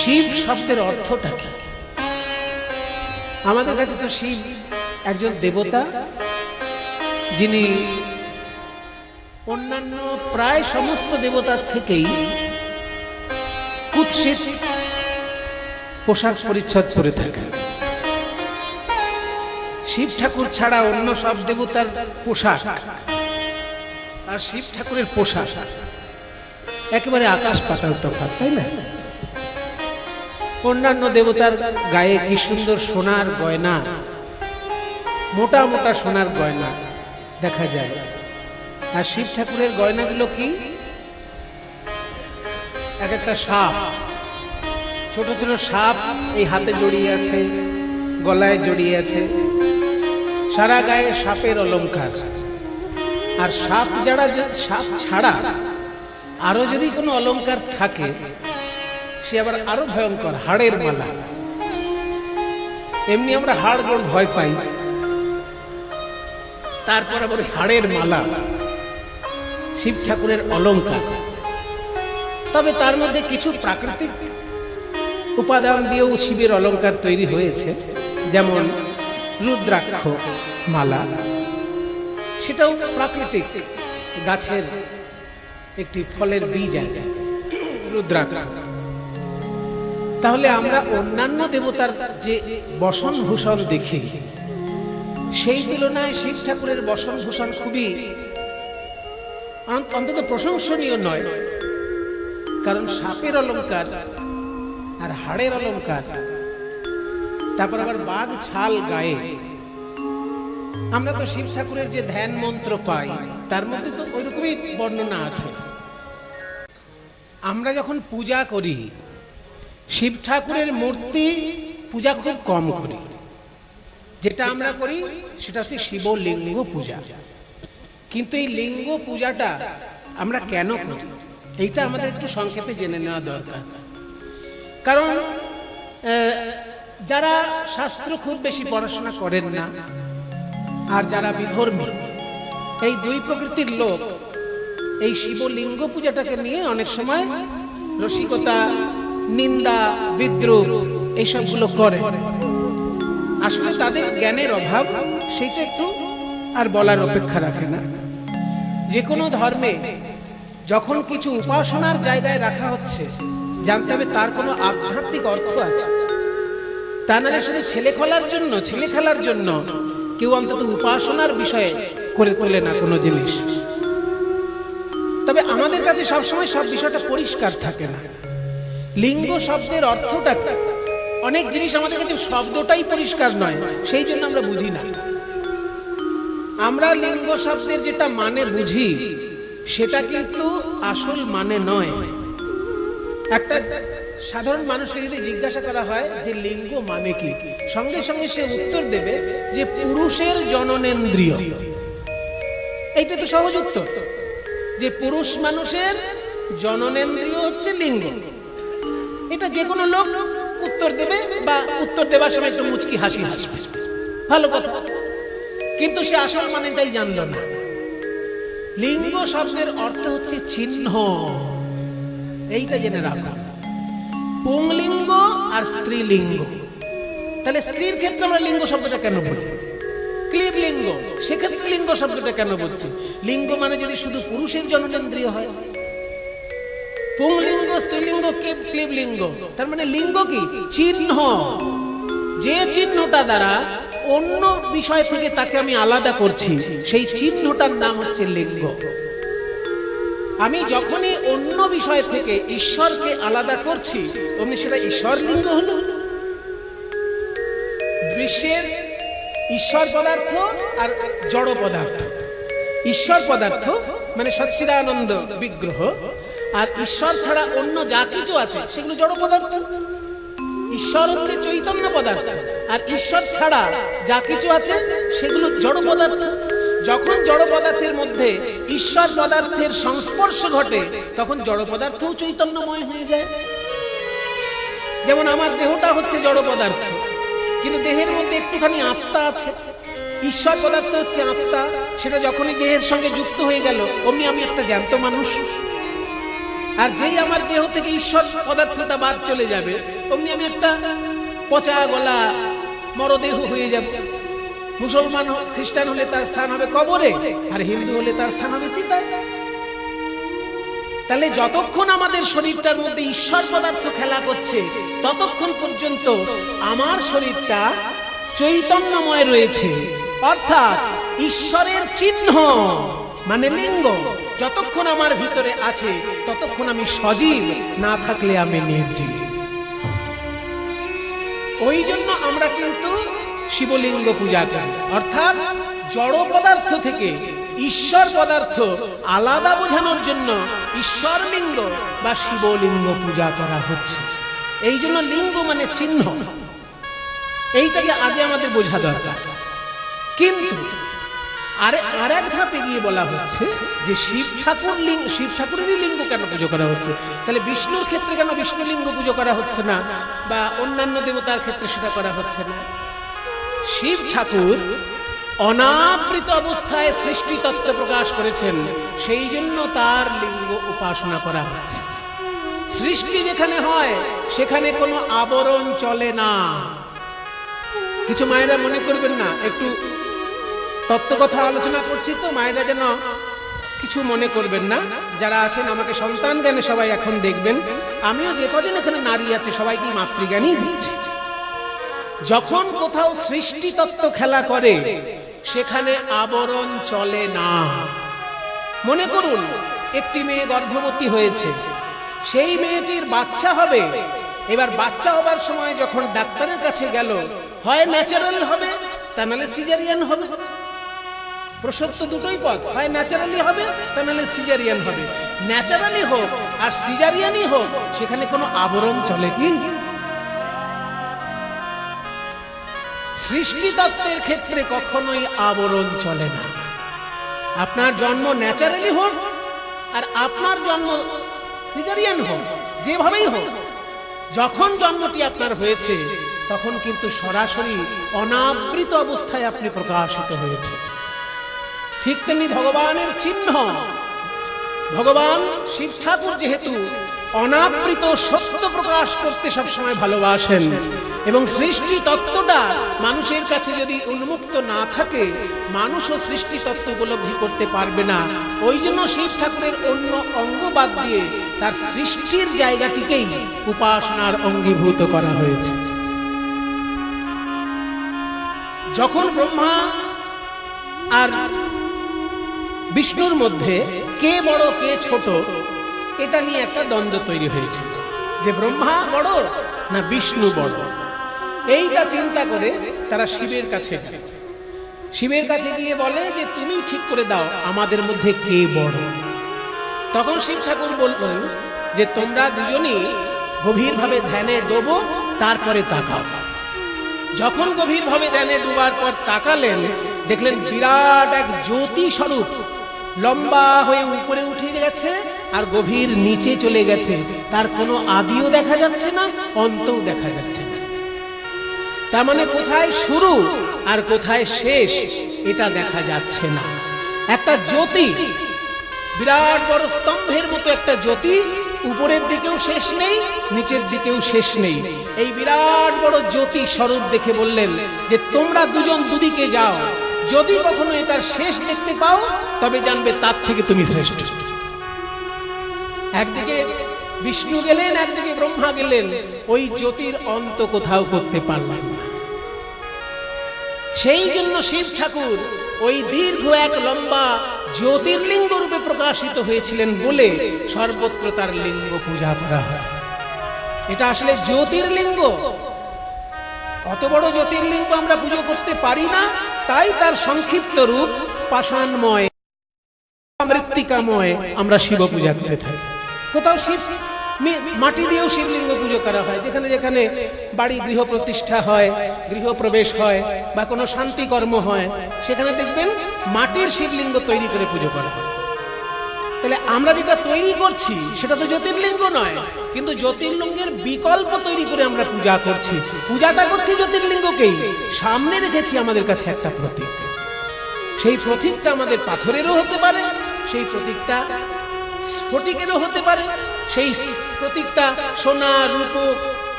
শিব শব্দের অর্থটা কি? আমাদের কাছে তো শিব একজন দেবতা, যিনি অন্যান্য প্রায় সমস্ত দেবতার থেকেই কুৎসিত পোশাক পরিচ্ছদ পরে থাকেন। শিব ঠাকুর ছাড়া অন্য সব দেবতার পোশাক আর শিব ঠাকুরের পোশাক একেবারে আকাশ পাতাল তফাৎ, তাই না? অন্যান্য দেবতার গায়ে কি সুন্দর সোনার গয়না, মোটা মোটা সোনার গয়না দেখা যায়, আর শিব ঠাকুরের গয়নাগুলো কি? এক একটা সাপ, ছোট ছোট সাপ এই হাতে জড়িয়ে আছে, গলায় জড়িয়ে আছে, সারা গায়ে সাপের অলংকার। আর সাপ ছাড়া আরো যদি কোনো অলংকার থাকে সে আবার আরো ভয়ঙ্কর, হাড়ের মালা। এমনি আমরা হাড় যখন ভয় পাই, তারপর আবার হাড়ের মালা শিব ঠাকুরের অলংকার। তবে তার মধ্যে কিছু প্রাকৃতিক উপাদান দিয়েও শিবের অলংকার তৈরি হয়েছে, যেমন রুদ্রাক্ষ মালা, সেটাও প্রাকৃতিক, গাছের একটি ফলের বীজ আছে রুদ্রাক্ষ। তাহলে আমরা অন্যান্য দেবতার যে বসন ভূষণ দেখি, সেই তুলনায় শিব ঠাকুরের বসন ভূষণ খুবই অন্তত প্রশংসনীয় নয়। কারণ সাপের অলংকার আর হাড়ের অলংকার, তারপর আবার বাঘ ছাল গায়ে। আমরা তো শিব ঠাকুরের যে ধ্যান মন্ত্র পাই তার মধ্যে তো ওইরকমই বর্ণনা আছে। আমরা যখন পূজা করি, শিব ঠাকুরের মূর্তি পূজা খুব কম করি। যেটা আমরা করি সেটা হচ্ছে শিবলিঙ্গ পূজা। কিন্তু এই লিঙ্গ পূজাটা আমরা কেন করি, এইটা আমাদের একটু সংক্ষেপে জেনে নেওয়া দরকার। কারণ যারা শাস্ত্র খুব বেশি পড়াশোনা করেন না আর যারা বিধর্মী, এই দুই প্রকৃতির লোক এই শিবলিঙ্গ পূজাটাকে নিয়ে অনেক সময় রসিকতা, নিন্দা, বিদ্রুপ এইসবগুলো করে। আসলে তাদের জ্ঞানের অভাব, সেটা একটু আর বলার অপেক্ষা রাখে না। যে কোনো ধর্মে যখন কিছু উপাসনার জায়গায় রাখা হচ্ছে, জানতে হবে তার কোনো আধ্যাত্মিক অর্থ আছে। তা নাহলে শুধু ছেলে খেলার জন্য কেউ অন্তত উপাসনার বিষয়ে করে তোলে না কোনো জিনিস। তবে আমাদের কাছে সবসময় সব বিষয়টা পরিষ্কার থাকে না। লিঙ্গ শব্দের অর্থটা কি? অনেক জিনিস আমাদের কাছে শব্দটাই পরিষ্কার নয়, সেই জন্য আমরা বুঝি না। আমরা লিঙ্গ শব্দের যেটা মানে বুঝি, সেটা কিন্তু আসল মানে নয়। একটা সাধারণ মানুষকে যদি জিজ্ঞাসা করা হয় যে লিঙ্গ মানে কি, সঙ্গে সঙ্গে সে উত্তর দেবে যে পুরুষের জননেন্দ্রিয়। এইটা তো সহজ উত্তর, যে পুরুষ মানুষের জননেন্দ্রিয় হচ্ছে লিঙ্গ। এটা যে কোনো লোক উত্তর দেবে, বা উত্তর দেবার সময় একটু মুচকি হাসি হাসবে, ভালো কথা। কিন্তু সে আসল মানেটাই জানলো না। লিঙ্গ শব্দের অর্থ হচ্ছে চিহ্ন, এইটা জেনে রাখা। পুংলিঙ্গ আর স্ত্রীলিঙ্গ। তাহলে স্ত্রীর ক্ষেত্রে আমরা লিঙ্গ শব্দটা কেন বলি? ক্লীবলিঙ্গ, সেক্ষেত্রে লিঙ্গ শব্দটা কেন বলছি? লিঙ্গ মানে যদি শুধু পুরুষের জননেন্দ্রিয় হয়, পুংলিঙ্গ, স্ত্রীলিঙ্গ, ক্লীবলিঙ্গ, তার মানে লিঙ্গ কি? চিহ্ন। যে চিহ্নটা দ্বারা অন্য বিষয় থেকে তাকে আমি আলাদা করছি, সেই চিহ্নটার নাম হচ্ছে লিঙ্গ। আমি যখনই অন্য বিষয় থেকে ঈশ্বরকে আলাদা করছি, অমনি সেটা ঈশ্বর লিঙ্গ হলো। বিশ্বের ঈশ্বর পদার্থ আর জড় পদার্থ। ঈশ্বর পদার্থ মানে সচ্চিদানন্দ বিগ্রহ, আর ঈশ্বর ছাড়া অন্য যা কিছু আছে সেগুলো জড় পদার্থ। ঈশ্বর হচ্ছে চৈতন্য পদার্থ, আর ঈশ্বর ছাড়া যা কিছু আছে সেগুলো জড় পদার্থ। যখন জড় পদার্থের মধ্যে ঈশ্বর পদার্থের সংস্পর্শ ঘটে, তখন জড় পদার্থও চৈতন্যময় হয়ে যায়। যেমন আমার দেহটা হচ্ছে জড় পদার্থ, কিন্তু দেহের মধ্যে একটুখানি আত্মা আছে। ঈশ্বর পদার্থ হচ্ছে আত্মা, সেটা যখনই দেহের সঙ্গে যুক্ত হয়ে গেল, অমনি আমি একটা জ্যান্ত মানুষ। আর যেই আমার দেহ থেকে ঈশ্বর পদার্থটা বাদ চলে যাবে, অমনি আমি একটা পচা গলা মরদেহ হয়ে যাব। মুসলমান খ্রিস্টান হলে তার স্থান হবে কবরে, আর হিন্দু হলে তার স্থান হবে চিতায়। তাহলে যতক্ষণ আমাদের শরীরটার মধ্যে ঈশ্বর পদার্থ খেলা করছে, ততক্ষণ পর্যন্ত আমার শরীরটা চৈতন্যময় রয়েছে, অর্থাৎ ঈশ্বরের চিহ্ন মানে লিঙ্গ যতক্ষণ আমার ভিতরে আছে, ততক্ষণ আমি সজীব, না থাকলে আমি নির্জীব। ওই জন্য আমরা কিন্তু শিবলিঙ্গ পূজা করি, অর্থাৎ জড় পদার্থ থেকে ঈশ্বর পদার্থ আলাদা বোঝানোর জন্য ঈশ্বর লিঙ্গ বা শিবলিঙ্গ পূজা করা হচ্ছে। এই জন্য লিঙ্গ মানে চিহ্ন, এইটাকে আগে আমাদের বোঝা দরকার। কিন্তু আর এক ধাপে গিয়ে বলা হচ্ছে যে শিব ঠাকুরেরই লিঙ্গ কেন পুজো করা হচ্ছে? তাহলে বিষ্ণুর ক্ষেত্রে কেন বিষ্ণু লিঙ্গ পুজো করা হচ্ছে না, বা অন্যান্য দেবতার ক্ষেত্রে সেটা করা হচ্ছে না? শিব ঠাকুর অনাবৃত অবস্থায় সৃষ্টি তত্ত্ব প্রকাশ করেছেন, সেই জন্য তার লিঙ্গ উপাসনা করা হচ্ছে। সৃষ্টি যেখানে হয় সেখানে কোনো আবরণ চলে না। কিছু মায়েরা মনে করবেন না, একটু তত্ত্ব কথা আলোচনা করছি তো, মায়েরা যেন কিছু মনে করবেন না। যারা আছেন আমাকে সন্তান জ্ঞানে সবাই এখন দেখবেন, আমিও যে কজন এখানে নারী আছে সবাইকে মাতৃজ্ঞানই দিচ্ছি। যখন কোথাও সৃষ্টি তত্ত্ব খেলা করে সেখানে আবরণ চলে না। মনে করুন একটি মেয়ে গর্ভবতী হয়েছে, সেই মেয়েটির বাচ্চা হবে। এবার বাচ্চা হবার সময় যখন ডাক্তারের কাছে গেল, হয় ন্যাচারাল হবে, তা নাহলে সিজারিয়ান হবে। প্রসব তো দুটোই পথ, হয় ন্যাচারালি হবে, তা নাহলে সিজারিয়ান হবে। ন্যাচারালি হোক আর সিজারিয়ানই হোক, সেখানে কোনো আবরণ চলে কি? সৃষ্টি তত্ত্বের ক্ষেত্রে কখনোই আবরণ চলে না। আপনার জন্ম ন্যাচারালি হোক আর আপনার জন্ম সিজারিয়ান হোক, যেভাবেই হোক, যখন জন্মটি আপনার হয়েছে তখন কিন্তু সরাসরি অনাবৃত অবস্থায় আপনি প্রকাশিত হয়েছে। ঠিক তেমনি ভগবানের চিহ্ন, ভগবান শিব ঠাকুর যেহেতু অনাবৃত সত্য প্রকাশ করতে সবসময় ভালোবাসেন, এবং সৃষ্টি তত্ত্বটা মানুষের কাছে যদি উন্মুক্ত না থাকে, মানুষও সৃষ্টি তত্ত্ব উপলব্ধি করতে পারবে না। ওই জন্য শিব ঠাকুরের অন্য অঙ্গ বাদ দিয়ে তার সৃষ্টির জায়গাটিকেই উপাসনার অঙ্গীভূত করা হয়েছে। যখন ব্রহ্মা আর বিষ্ণুর মধ্যে কে বড় কে ছোট, এটা নিয়ে একটা দ্বন্দ্ব তৈরি হয়েছে, যে ব্রহ্মা বড় না বিষ্ণু বড়। এইটা চিন্তা করে তারা শিবের কাছে যায়। শিবের কাছে গিয়ে বলে যে তুমি ঠিক করে দাও আমাদের মধ্যে কে বড়। তখন শিব ঠাকুর বললেন যে তোমরা দুজনই গভীরভাবে ধ্যানে ডোবো, তারপরে তাকাও। যখন গভীরভাবে ধ্যানে ডোবার পর তাকালেন, দেখলেন বিরাট এক জ্যোতি স্বরূপ লম্বা হয়ে উপরে উঠে গেছে আর গভীর নিচে চলে গেছে। তার কোনো আদিও দেখা যাচ্ছে না, অন্তও দেখা যাচ্ছে না। তার মানে কোথায় শুরু আর কোথায় শেষ এটা দেখা যাচ্ছে না। একটা জ্যোতি, বিরাট বড় স্তম্ভের মতো একটা জ্যোতি, উপরের দিকেও শেষ নেই, নিচের দিকেও শেষ নেই। এই বিরাট বড় জ্যোতি স্বরূপ দেখে বললেন যে তোমরা দুজন দুদিকে যাও, যদি কখনো এটার শেষ দেখতে পাও তবে জানবে তার থেকে তুমি শ্রেষ্ঠ। একদিকে বিষ্ণু গেলেন, একদিকে ব্রহ্মা গেলেন, ওই জ্যোতির অন্ত কোথাও করতে পারলেন না। সেই জন্য শিব ঠাকুর ওই দীর্ঘ এক লম্বা জ্যোতির্লিঙ্গ রূপে প্রকাশিত হয়েছিলেন বলে সর্বত্র তার লিঙ্গ পূজা করা হয়। এটা আসলে জ্যোতির্লিঙ্গ। অত বড় জ্যোতির্লিঙ্গ আমরা পুজো করতে পারি না, তাই তার সংক্ষিপ্ত রূপ পাষাণময়, মৃত্তিকাময় আমরা শিব পূজা করে থাকি। কোথাও শিব মাটি দিয়েও শিবলিঙ্গ পুজো করা হয়। যেখানে যেখানে বাড়ি গৃহ প্রতিষ্ঠা হয়, গৃহপ্রবেশ হয় বা কোনো শান্তি কর্ম হয়, সেখানে দেখবেন মাটির শিবলিঙ্গ তৈরি করে পুজো করা হয়। তাহলে আমরা যেটা তৈরি করছি সেটা তো জ্যোতির্লিঙ্গ নয়, কিন্তু জ্যোতির্লিঙ্গের বিকল্প তৈরি করে আমরা পূজা করছি। পূজাটা করছি জ্যোতির্লিঙ্গকেই, সামনে রেখেছি আমাদের কাছে একটা প্রতীক। সেই প্রতীকটা আমাদের পাথরেরও হতে পারে, সেই প্রতীকটা স্ফটিকেরও হতে পারে, সেই প্রতীকটা সোনা, রূপো,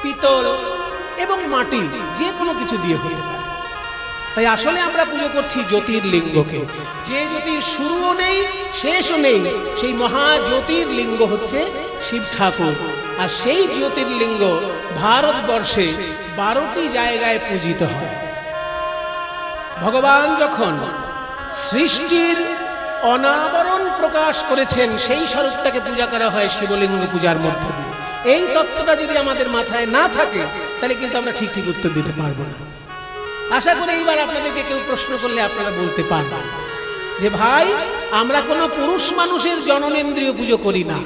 পিতল এবং মাটি, যে কোনো কিছু দিয়ে হতে পারে। তাই আসলে আমরা পুজো করছি জ্যোতির্লিঙ্গকে, যে জ্যোতির শুরুও নেই শেষও নেই, সেই মহা জ্যোতির্লিঙ্গ হচ্ছে শিব ঠাকুর। আর সেই জ্যোতির্লিঙ্গ ভারতবর্ষে 12টি জায়গায় পূজিত হয়। ভগবান যখন সৃষ্টির অনাবরণ প্রকাশ করেছেন, সেই স্বরূপটাকে পূজা করা হয় শিবলিঙ্গ পূজার মধ্য দিয়ে। এই তত্ত্বটা যদি আমাদের মাথায় না থাকে, তাহলে কিন্তু আমরা ঠিক ঠিক উত্তর দিতে পারবো না। আশা করি এইবার আপনাদেরকে কেউ প্রশ্ন করলে আপনারা বলতে পারবেন যে ভাই, আমরা কোনো পুরুষ মানুষের জননেন্দ্রিয় পুজো করি না,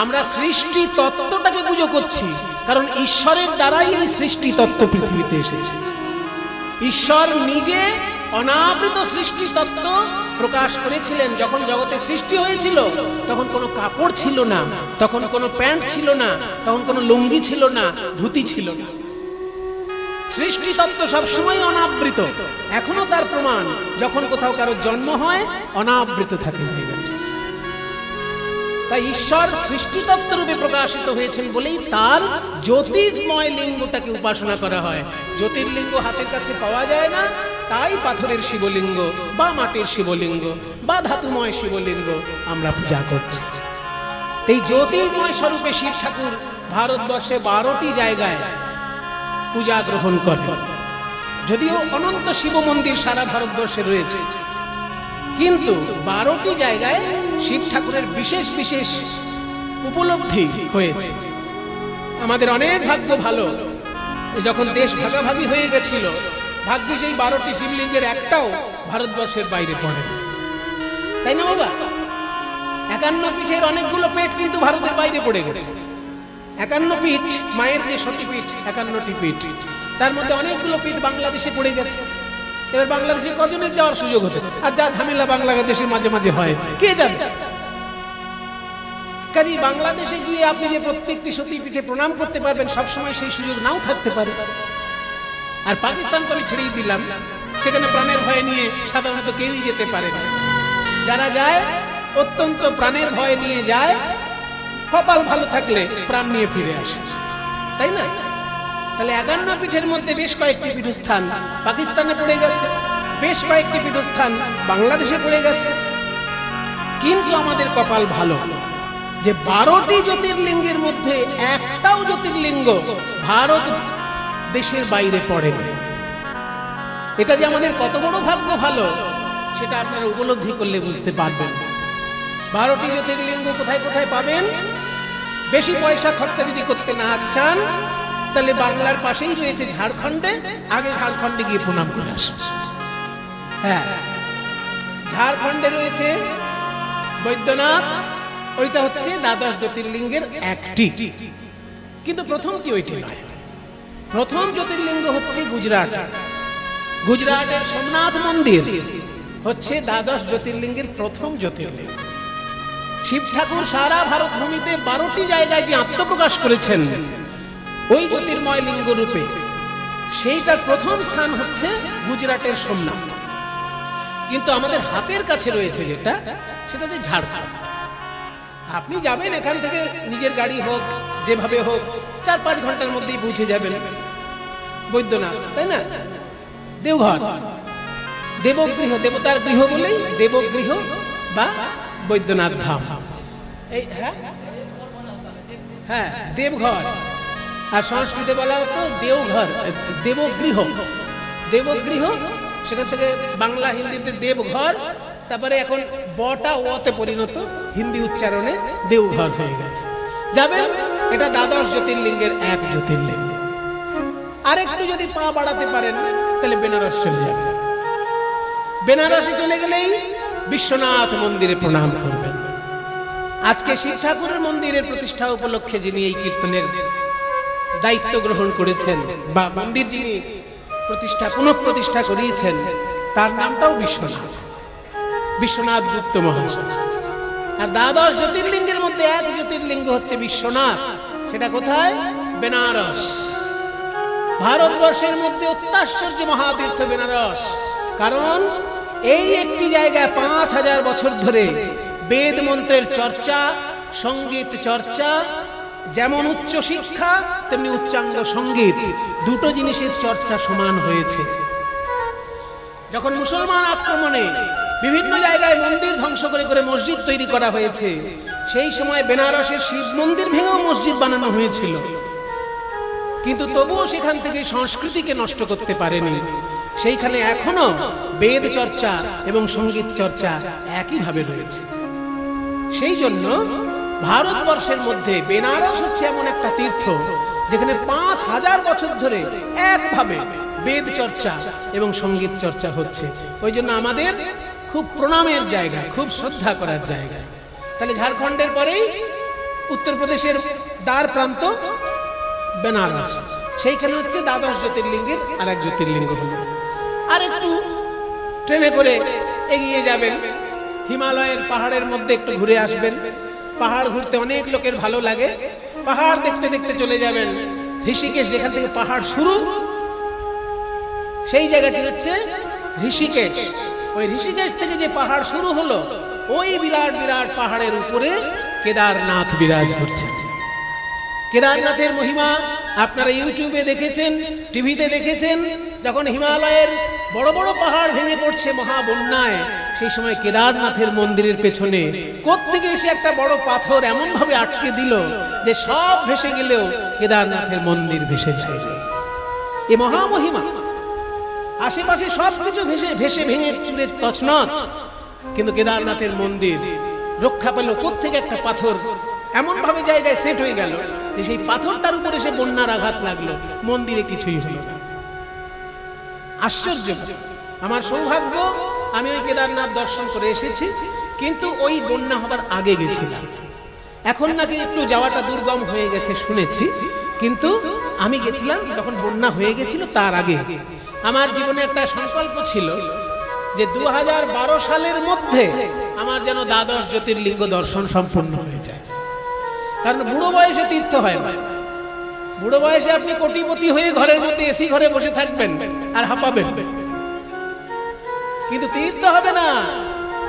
আমরা সৃষ্টি তত্ত্বটাকে পুজো করছি। কারণ ঈশ্বরের দ্বারাই এই সৃষ্টি তত্ত্ব পৃথিবীতে এসেছে। ঈশ্বর নিজে অনাবৃত সৃষ্টি তত্ত্ব প্রকাশ করেছিলেন। যখন জগতে সৃষ্টি হয়েছিল তখন কোনো কাপড় ছিল না, তখন কোনো প্যান্ট ছিল না, তখন কোনো লুঙ্গি ছিল না, ধুতি ছিল না। সৃষ্টি তত্ত্ব সবসময় অনাবৃত। এখনো তার প্রমাণ, যখন কোথাও কারো জন্ম হয় অনাবৃত থাকে জায়গাটি। তাই ঈশ্বর সৃষ্টি তত্ত্ব রূপে প্রকাশিত হয়েছেন বলেই তার জ্যোতির্ময় লিঙ্গটাকে উপাসনা করা হয়। জ্যোতির্লিঙ্গ হাতের কাছে পাওয়া যায় না, তাই পাথরের শিবলিঙ্গ বা মাটির শিবলিঙ্গ বা ধাতুময় শিবলিঙ্গ আমরা পূজা করছি। এই জ্যোতির্ময় স্বরূপে শিব ঠাকুর ভারতবর্ষে 12টি জায়গায় পূজা গ্রহণ করে। যদিও অনন্ত শিব মন্দির সারা ভারতবর্ষে রয়েছে, কিন্তু 12টি জায়গায় শিব ঠাকুরের বিশেষ বিশেষ উপলব্ধি হয়েছে। আমাদের অনেক ভাগ্য ভালো, যখন দেশ ভাগাভাগি হয়ে গেছিল, ভাগ্যিস এই 12টি শিবলিঙ্গের একটাও ভারতবর্ষের বাইরে পড়ে, তাই না বাবা? 51 পীঠের অনেকগুলো পেট কিন্তু ভারতের বাইরে পড়ে গেছে। 51 পীঠ, মায়ের যে সতীপীঠ 51টি পীঠ, তার মধ্যে অনেকগুলো পীঠ বাংলাদেশে পড়ে গেছে। এবার বাংলাদেশে কজনের যাওয়ার সুযোগ হতে, আর যা ঝামেলা বাংলাদেশের মাঝে মাঝে হয় কে জানে। কাজে বাংলাদেশে গিয়ে আপনি যে প্রত্যেকটি সতীপীঠে প্রণাম করতে পারবেন, সবসময় সেই সুযোগ নাও থাকতে পারে। আর পাকিস্তানকে আমি ছেড়েই দিলাম, সেখানে প্রাণের ভয় নিয়ে সাধারণত কেউই যেতে পারে না। যারা যায় অত্যন্ত প্রাণের ভয় নিয়ে যায়, কপাল ভালো থাকলে প্রাণ নিয়ে ফিরে আসে, তাই না? তাহলে 51 পীঠের মধ্যে বেশ কয়েকটি পীঠস্থান পাকিস্তানে পড়ে গেছে, বেশ কয়েকটি পীঠস্থান বাংলাদেশে পড়ে গেছে। কিন্তু আমাদের কপাল ভালো যে 12টি জ্যোতির্লিঙ্গের মধ্যে একটাও জ্যোতির্লিঙ্গ ভারত দেশের বাইরে পড়ে না। এটা যে আমাদের কত বড় ভাগ্য ভালো, সেটা আপনারা উপলব্ধি করলে বুঝতে পারবেন। 12টি জ্যোতির্লিঙ্গ কোথায় কোথায় পাবেন? বেশি পয়সা খরচা যদি করতে না চান, তাহলে বাংলার পাশেই রয়েছে ঝাড়খণ্ডে, আগে ঝাড়খণ্ডে গিয়ে প্রণাম করে আসুন। হ্যাঁ, ঝাড়খণ্ডে রয়েছে বৈদ্যনাথ, ওইটা হচ্ছে দ্বাদশ জ্যোতির্লিঙ্গের একটি, কিন্তু প্রথমটি ওইটি নয়। প্রথম জ্যোতির্লিঙ্গ হচ্ছে গুজরাট। গুজরাটের সোমনাথ মন্দির হচ্ছে দ্বাদশ জ্যোতির্লিঙ্গের প্রথম জ্যোতির্লিঙ্গ। শিব ঠাকুর সারা ভারত ভূমিতে 12টি জায়গায় যে আত্মপ্রকাশ করেছেন ওই জ্যোতির্ময় লিঙ্গ রূপে, সেইটার প্রথম স্থান হচ্ছে গুজরাটের সোমনাথ। কিন্তু আমাদের হাতের কাছে রয়েছে যেটা, সেটা হচ্ছে ঝাড়খণ্ড। আপনি যাবেন এখান থেকে, নিজের গাড়ি হোক যেভাবে হোক, 4-5 ঘন্টার মধ্যেই পৌঁছে যাবেন বৈদ্যনাথ, তাই না? দেওঘর, দেবগৃহ, দেবতার গৃহ বলেই দেবগৃহ বা বৈদ্যনাথ ধাম। এই হ্যাঁ, দেবঘর, আর সংস্কৃতে বলা হতো দেওঘর, দেবগৃহ। দেবগৃহ, সেখান থেকে বাংলা হিন্দিতে দেবঘর, তারপরে এখন বটা ওতে পরিণত হিন্দি উচ্চারণে দেওঘর হয়ে গেছে। যাবেন, এটা দ্বাদশ জ্যোতির্লিঙ্গের এক জ্যোতির্লিঙ্গ। আরেকটু যদি পা বাড়াতে পারেন তাহলে বেনারস চলে যাবেন। বেনারসে চলে গেলেই বিশ্বনাথ মন্দিরে প্রণাম করবেন। আজকে শিব ঠাকুরের মন্দিরের প্রতিষ্ঠা উপলক্ষে যিনি এই কীর্তনের দায়িত্ব গ্রহণ করেছেন, বা মন্দির যিনি পুনঃপ্রতিষ্ঠা করিয়েছেন, তার নামটাও বিশ্বনাথ, বিশ্বনাথ গুপ্ত মহাশয়। আর দ্বাদশ জ্যোতির্লিঙ্গের মধ্যে এক জ্যোতির্লিঙ্গ হচ্ছে বিশ্বনাথ। সেটা কোথায়? বেনারস। ভারতবর্ষের মধ্যে অত্যাশ্চর্য মহাতীর্থ বেনারস, কারণ এই একটি জায়গায় 5000 বছর ধরে বেদ মন্ত্রের চর্চা, সঙ্গীত চর্চা, যেমন উচ্চ শিক্ষা তেমনি উচ্চাঙ্গ সঙ্গীত, দুটো জিনিসের চর্চা সমান হয়েছে। যখন মুসলমান আক্রমণে বিভিন্ন জায়গায় মন্দির ধ্বংস করে করে মসজিদ তৈরি করা হয়েছে, সেই সময় বেনারসের শিব মন্দির ভেঙেও মসজিদ বানানো হয়েছিল, কিন্তু তবুও সেখান থেকে সংস্কৃতিকে নষ্ট করতে পারেনি। সেইখানে এখনো বেদ চর্চা এবং সঙ্গীত চর্চা একইভাবে রয়েছে। সেই জন্য ভারতবর্ষের মধ্যে বেনারস হচ্ছে এমন একটা তীর্থ যেখানে 5000 বছর ধরে একভাবে বেদ চর্চা এবং সঙ্গীত চর্চা হচ্ছে। ওই জন্য আমাদের খুব প্রণামের জায়গা, খুব শ্রদ্ধা করার জায়গা। তাহলে ঝাড়খণ্ডের পরেই উত্তরপ্রদেশের দ্বার প্রান্ত বেনারস, সেইখানে হচ্ছে দ্বাদশ জ্যোতির্লিঙ্গের আর এক জ্যোতির্লিঙ্গ হলো। আর একটু ট্রেনে করে এগিয়ে যাবেন, হিমালয়ের পাহাড়ের মধ্যে একটু ঘুরে আসবেন। পাহাড় ঘুরতে অনেক লোকের ভালো লাগে। পাহাড় দেখতে দেখতে চলে যাবেন ঋষিকেশ, যেখান থেকে পাহাড় শুরু, সেই জায়গাটি হচ্ছে ঋষিকেশ। ওই ঋষিকেশ থেকে যে পাহাড় শুরু হলো, ওই বিরাট বিরাট পাহাড়ের উপরে কেদারনাথ বিরাজ করছেন। কেদারনাথের মহিমা আপনারা ইউটিউবে দেখেছেন, টিভিতে দেখেছেন। যখন হিমালয়ের বড় বড় পাহাড় ভেঙে পড়ছে মহাবন্যায়, সেই সময় কেদারনাথের মন্দিরের পেছনে কোত্থেকে এসে একটা বড় পাথর এমন ভাবে আটকে দিল যে সব ভেসে গেলেও কেদারনাথের মন্দির ভেসে যায়নি। এ মহামহিমা। আশেপাশে সবকিছু ভেসে ভেঙে চুরে তছনছ, কিন্তু কেদারনাথের মন্দির রক্ষা পেল। কোত্থেকে একটা পাথর এমন ভাবে জায়গায় সেট হয়ে গেল যে সেই পাথরটার উপরে সে বন্যার আঘাত লাগলো, মন্দিরে কিছুই হলো না। আশ্চর্য। আমার সৌভাগ্য, আমি ওই কেদারনাথ দর্শন করে এসেছি, কিন্তু ওই বন্যা হবার আগে গেছিলাম। এখন নাকি একটু যাওয়াটা দুর্গম হয়ে গেছে শুনেছি, কিন্তু আমি গেছিলাম যখন বন্যা হয়ে গেছিল তার আগে। আমার জীবনে একটা সংকল্প ছিল যে 2012 সালের মধ্যে আমার যেন দ্বাদশ জ্যোতির্লিঙ্গ দর্শন সম্পূর্ণ হয়ে যায়। কারণ বুড়ো বয়সে তীর্থ হয় না। বুড়ো বয়সে আপনি কোটিপতি হয়ে ঘরের মধ্যে এসি ঘরে বসে থাকবেন আর হাঁপাবেন, কিন্তু তীর্থ হবে না।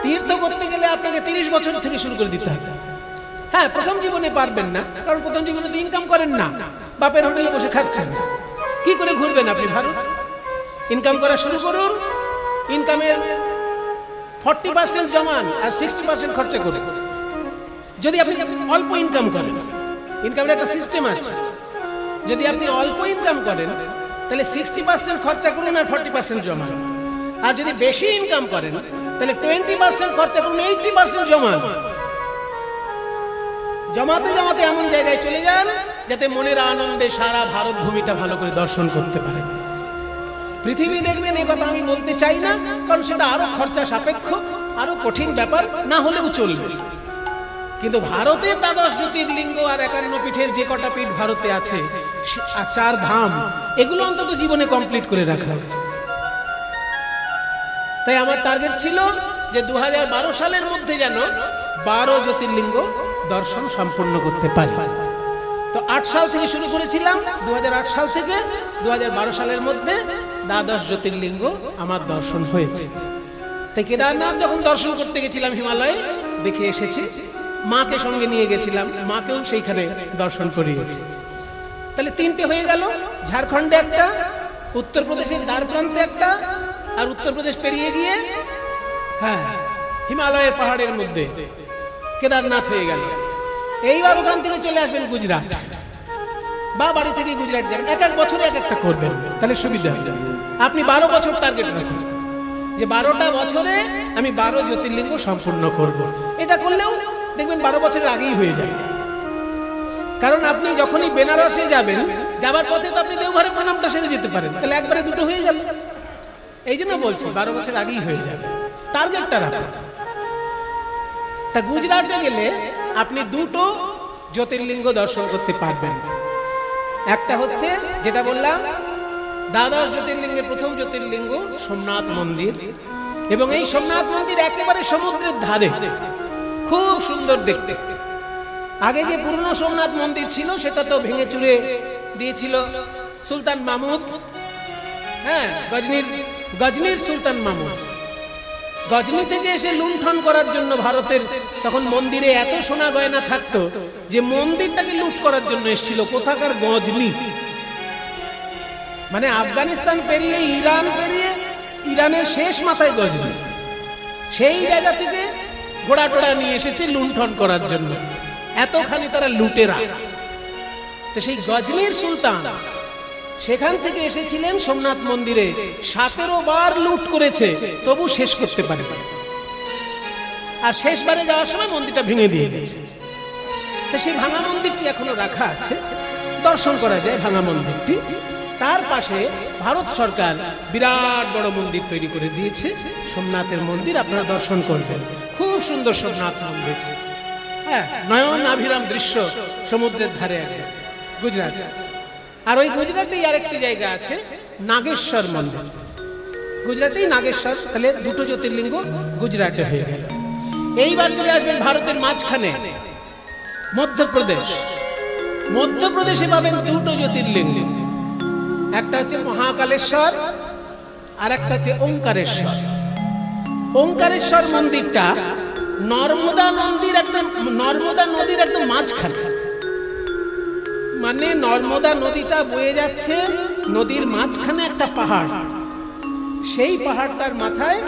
তীর্থ করতে গেলে আপনাকে 30 বছর থেকে শুরু করে দিতে হবে। হ্যাঁ, প্রথম জীবনে পারবেন না, কারণ প্রথম জীবনে তো ইনকাম করেন না, বাপের হোটেলে বসে খাচ্ছেন। কি করে ঘুরবেন আপনি ভারত? ইনকাম করা শুরু করুন, ইনকামের 40% জমান আর 60% খরচা করুন। যদি আপনি অল্প ইনকাম করেন, ইনকামের একটা সিস্টেম আছে, যদি আপনি অল্প ইনকাম করেন তাহলে 60% খরচা করুন আর 40% জমান। আর যদি বেশি ইনকাম করেন তাহলে 20% খরচা করুন, 80% জমান। জমাতে জমাতে এমন জায়গায় চলে যান যাতে মনের আনন্দে সারা ভারত ভূমিটা ভালো করে দর্শন করতে পারেন। পৃথিবী দেখবেন, এ কথা আমি বলতে চাই না, কারণ সেটা আরো খরচা সাপেক্ষ, আরো কঠিন ব্যাপার, না হলেও চলবে। কিন্তু ভারতে দ্বাদশ জ্যোতির্লিঙ্গ আর 51 পীঠের যে কটা পীঠ ভারতে আছে, আর 4 ধাম, এগুলো অন্তত জীবনে কমপ্লিট করে রাখা উচিত। তাই আমার টার্গেট ছিল যে 2012 সালের মধ্যে যেন 12 জ্যোতির্লিঙ্গ দর্শন সম্পন্ন করতে পারি। তো 8 সাল থেকে শুরু করেছিলাম, 2008 সাল থেকে 2012 সালের মধ্যে দ্বাদশ জ্যোতির্লিঙ্গ আমার দর্শন হয়েছে। তাই কেদারনাথ যখন দর্শন করতে গেছিলাম হিমালয়ে, দেখে এসেছি। মাকে সঙ্গে নিয়ে গেছিলাম, মাকেও সেইখানে দর্শন করিয়েছি। তাহলে 3টে হয়ে গেল। ঝাড়খণ্ডে একটা, উত্তরপ্রদেশের দ্বার প্রান্তে একটা, আর উত্তরপ্রদেশ পেরিয়ে গিয়ে হ্যাঁ হিমালয়ের পাহাড়ের মধ্যে কেদারনাথ হয়ে গেল। এইবার ওখান থেকে চলে আসবেন গুজরাট, বা বাড়ি থেকে গুজরাট যাবেন। এক এক বছরে এক একটা করবেন, তাহলে সুবিধা হবে। আপনি 12 বছর টার্গেট রাখুন যে 12টা বছরে আমি 12 জ্যোতির্লিঙ্গ সম্পূর্ণ করব। এটা করলেও দেখবেন 12 বছরের আগেই হয়ে যাবে। কারণ আপনি যখনই বেনারসে যাবেন, যাবার পথে তো আপনি দেওঘরে প্রণামটা সেরে যেতে পারেন, তাহলে একবারে দুটো হয়ে গেল। এই জন্য বলছি 12 বছর আগেই হয়ে যাবে, টার্গেটটা রাখুন। তা গুজরাটে গেলে আপনি 2টো জ্যোতির্লিঙ্গ দর্শন করতে পারবেন। একটা হচ্ছে যেটা বললাম দ্বাদশ জ্যোতির্লিঙ্গের প্রথম জ্যোতির্লিঙ্গ সোমনাথ মন্দির, এবং এই সোমনাথ মন্দির একেবারে সমুদ্রের ধারে, খুব সুন্দর দেখতে। আগে যে পুরনো সোমনাথ মন্দির ছিল সেটা তো ভেঙে চুরে দিয়েছিল সুলতান মাহমুদ, হ্যাঁ, গজনির সুলতান মাহমুদ। গজনি থেকে এসে লুণ্ঠন করার জন্য ভারতের তখন মন্দিরে এত সোনা গয়না থাকতো যে মন্দিরটাকে লুট করার জন্য এসেছিল কোথাকার গজনি। মানে আফগানিস্তান পেরিয়ে ইরান পেরিয়ে ইরানের শেষ মাথায় গজনি, সেই জায়গা থেকে ঘোড়া টোড়া নিয়ে এসেছে লুণ্ঠন করার জন্য। এতখানি তারা লুটেরা। তো সেই গজনির সুলতান সেখান থেকে এসেছিলেন সোমনাথ মন্দিরে, 17 বার লুট করেছে তবু শেষ করতে পারে। আর শেষবারে যাওয়ার সময় মন্দিরটা ভেঙে দিয়ে গেছে। তো সেই ভাঙা মন্দিরটি এখনো রাখা আছে, দর্শন করা যায় ভাঙা মন্দিরটি। তার পাশে ভারত সরকার বিরাট বড় মন্দির তৈরি করে দিয়েছে, সোমনাথের মন্দির। আপনারা দর্শন করবেন, খুব সুন্দর সোমনাথ মন্দির। হ্যাঁ, নয়ন আভিরাম দৃশ্য সমুদ্রের ধারে একদম, গুজরাট। আর ওই গুজরাটেই আরেকটি জায়গা আছে নাগেশ্বর মন্দির। গুজরাটেই নাগেশ্বর, তাহলে দুটো জ্যোতির্লিঙ্গ গুজরাটে হয়ে গেল। এইবার চলে আসবেন ভারতের মাঝখানে মধ্যপ্রদেশ। মধ্যপ্রদেশে পাবেন দুটো জ্যোতির্লিঙ্গ, একটা হচ্ছে মহাকালেশ্বর আর একটা হচ্ছে ওঙ্কারেশ্বর। ওঙ্কারেশ্বর মন্দিরটা নর্মদা নদীর একদম মাঝখানে। মানে নর্মদা নদীটা বয়ে যাচ্ছে, নদীর মাঝখানে একটা পাহাড়, সেই পাহাড়টার মাথায়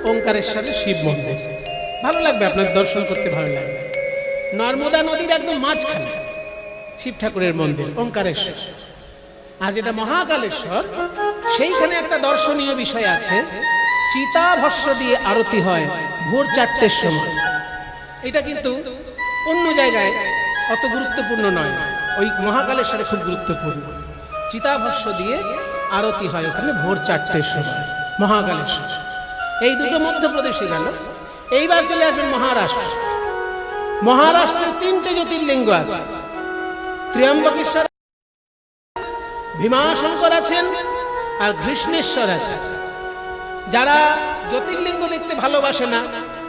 ওঙ্কারেশ্বরের শিব মন্দির। ভালো লাগবে আপনার দর্শন করতে, ভালো লাগবে। নর্মদা নদীর একদম মাঝখানে শিব ঠাকুরের মন্দির ওঙ্কারেশ্বর। আর যেটা মহাকালেশ্বর, সেইখানে একটা দর্শনীয় বিষয় আছে, চিতাভস্য দিয়ে আরতি হয় ভোর 4টের সময়। এটা কিন্তু অন্য জায়গায় অত গুরুত্বপূর্ণ নয়, ওই মহাকালেশ্বরে খুব গুরুত্বপূর্ণ। চিতাভস্য দিয়ে আরতি হয় ওখানে ভোর 4টের সময়, মহাকালেশ্বর। এই দুটো মধ্যপ্রদেশে গেল। এইবার চলে আসবেন মহারাষ্ট্র। মহারাষ্ট্রের 3টে জ্যোতির্লিঙ্গ আছে। ত্র্যম্বকেশ্বর, ভীমাশঙ্কর আছেন, আর কৃষ্ণেশ্বর আছে। যারা জ্যোতির্লিঙ্গ দেখতে ভালোবাসে না,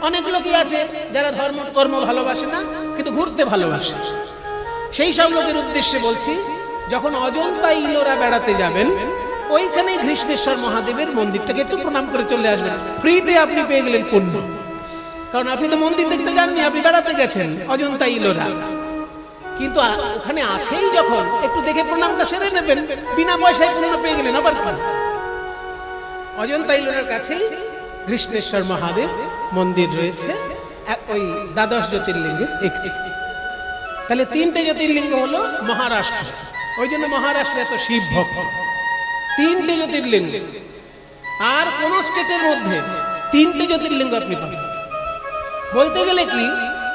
অনেক লোকই আছে যারা ধর্ম কর্ম ভালোবাসে না কিন্তু ঘুরতে ভালোবাসে, সেই সব লোকের উদ্দেশ্যে বলছি, যখন অজন্তা ইলোরা বেড়াতে যাবেন, ওইখানে কৃষ্ণেশ্বর মহাদেবের মন্দিরটাকে একটু প্রণাম করে চলে আসবেন। ফ্রিতে আপনি পেয়ে গেলেন পুণ্য, কারণ আপনি তো মন্দির দেখতে যাননি, আপনি বেড়াতে গেছেন অজন্তা ইলোরা। কিন্তু ওখানে আছেই যখন, একটু দেখে প্রণামটা সেরে নেবেন, বিনা পয়সায় পুণ্য পেয়ে গেলেন। আবার অজন্তা ইলোরার কাছেই কৃষ্ণেশ্বর মহাদেব মন্দির রয়েছে, ওই দ্বাদশ জ্যোতির্লিঙ্গের একটি। তাহলে 3টে জ্যোতির্লিঙ্গ হলো মহারাষ্ট্র, ওই জন্য মহারাষ্ট্রে এত শিব ভক্ত। 3টে জ্যোতির্লিঙ্গ, আর কোন স্টেটের মধ্যে 3টে জ্যোতির্লিঙ্গ আপনি পাবেন। বলতে গেলে কি,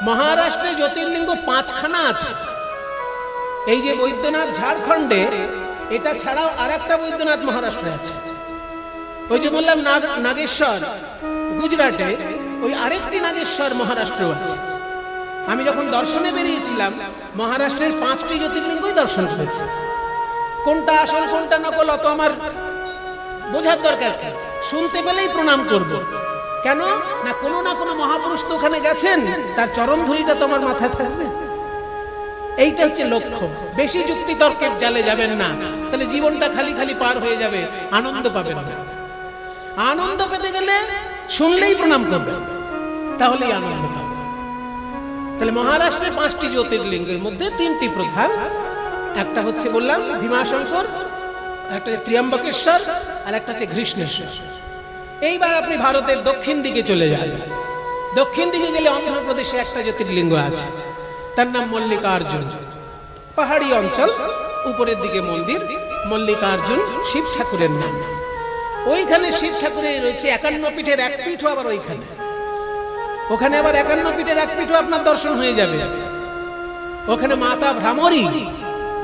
মহারাষ্ট্রে জ্যোতির্লিঙ্গ 5খানা আছে। এই যে বৈদ্যনাথ ঝাড়খণ্ডে, এটা ছাড়াও আর একটা বৈদ্যনাথ মহারাষ্ট্রে আছে। ওই যে বললাম নাগেশ্বর গুজরাটে, ওই আরেকটি নাগেশ্বর মহারাষ্ট্র আছে। আমি যখন দর্শনে বেরিয়েছিলাম, মহারাষ্ট্রের 5টি জ্যোতির্লিঙ্গই দর্শন করেছি। কোনটা আসল কোনটা নকল অত আমার বোঝার দরকার কি, শুনতে পেলেই প্রণাম করব। কেন না, কোনো মহাপুরুষ তো ওখানে গেছেন, তার চরণ ধুলিটা তো আমার মাথায় থাকবে। এইটা হচ্ছে লক্ষ্য। বেশি যুক্তি তর্কের জালে যাবেন না, তাহলে জীবনটা খালি খালি পার হয়ে যাবে, আনন্দ পাবেন না। আনন্দ পেতে গেলে শুনলেই প্রণাম করবেন, তাহলেই আনন্দ পাবেন। তাহলে মহারাষ্ট্রের 5টি জ্যোতির্লিঙ্গের মধ্যে 3টি প্রধান, একটা হচ্ছে বললাম ভীমাশঙ্কর, একটা ত্র্যম্বকেশ্বর, আর একটা হচ্ছে কৃষ্ণেশ্বর। এইবার আপনি ভারতের দক্ষিণ দিকে চলে যান। দক্ষিণ দিকে গেলে অন্ধ্রপ্রদেশে একটা জ্যোতির্লিঙ্গ আছে, তার নাম মল্লিকার্জুন। পাহাড়ি অঞ্চল, উপরের দিকে মন্দির, মল্লিকার্জুন শিব ঠাকুরের নাম। ওইখানে শিব ঠাকুরের রয়েছে 51 পীঠের এক পীঠও আবার ওইখানে। ওখানে আবার 51 পীঠের এক পীঠও আপনার দর্শন হয়ে যাবে। ওখানে মাতা ভ্রামরী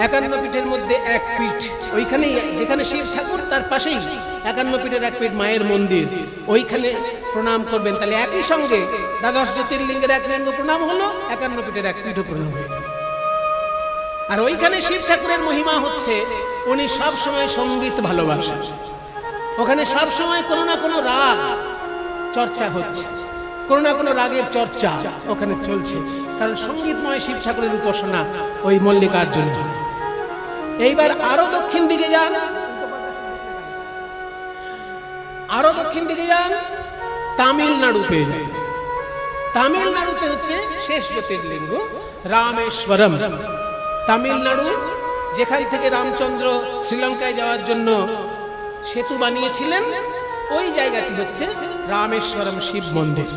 51 পীঠের মধ্যে এক পীঠ, ওইখানে যেখানে শিব ঠাকুর, তার পাশেই 51 পীঠের এক পীঠ মায়ের মন্দির, ওইখানে প্রণাম করবেন। তাহলে একই সঙ্গে দ্বাদশ জ্যোতির্লিঙ্গের এক লিঙ্গ প্রণাম হলো, 51 পীঠের এক পীঠও প্রণাম হয়ে গেল। আর ওইখানে শিব ঠাকুরের মহিমা হচ্ছে, উনি সব সময় সঙ্গীত ভালোবাসেন। ওখানে সব সময় কোনো না কোনো রাগ চর্চা হচ্ছে, কোনো না কোনো রাগের চর্চা ওখানে চলছে, কারণ সঙ্গীতময় শিব ঠাকুরের উপাসনা ওই মল্লিকার্জুন। এইবার আরো দক্ষিণ দিকে যান, তামিলনাড়ু পেয়ে যাবে। তামিলনাড়ুতে হচ্ছে শেষ জ্যোতির্লিঙ্গ রামেশ্বরম। তামিলনাড়ু, যেখান থেকে রামচন্দ্র শ্রীলঙ্কায় যাওয়ার জন্য সেতু বানিয়েছিলেন, ওই জায়গাটি হচ্ছে রামেশ্বরম শিব মন্দির।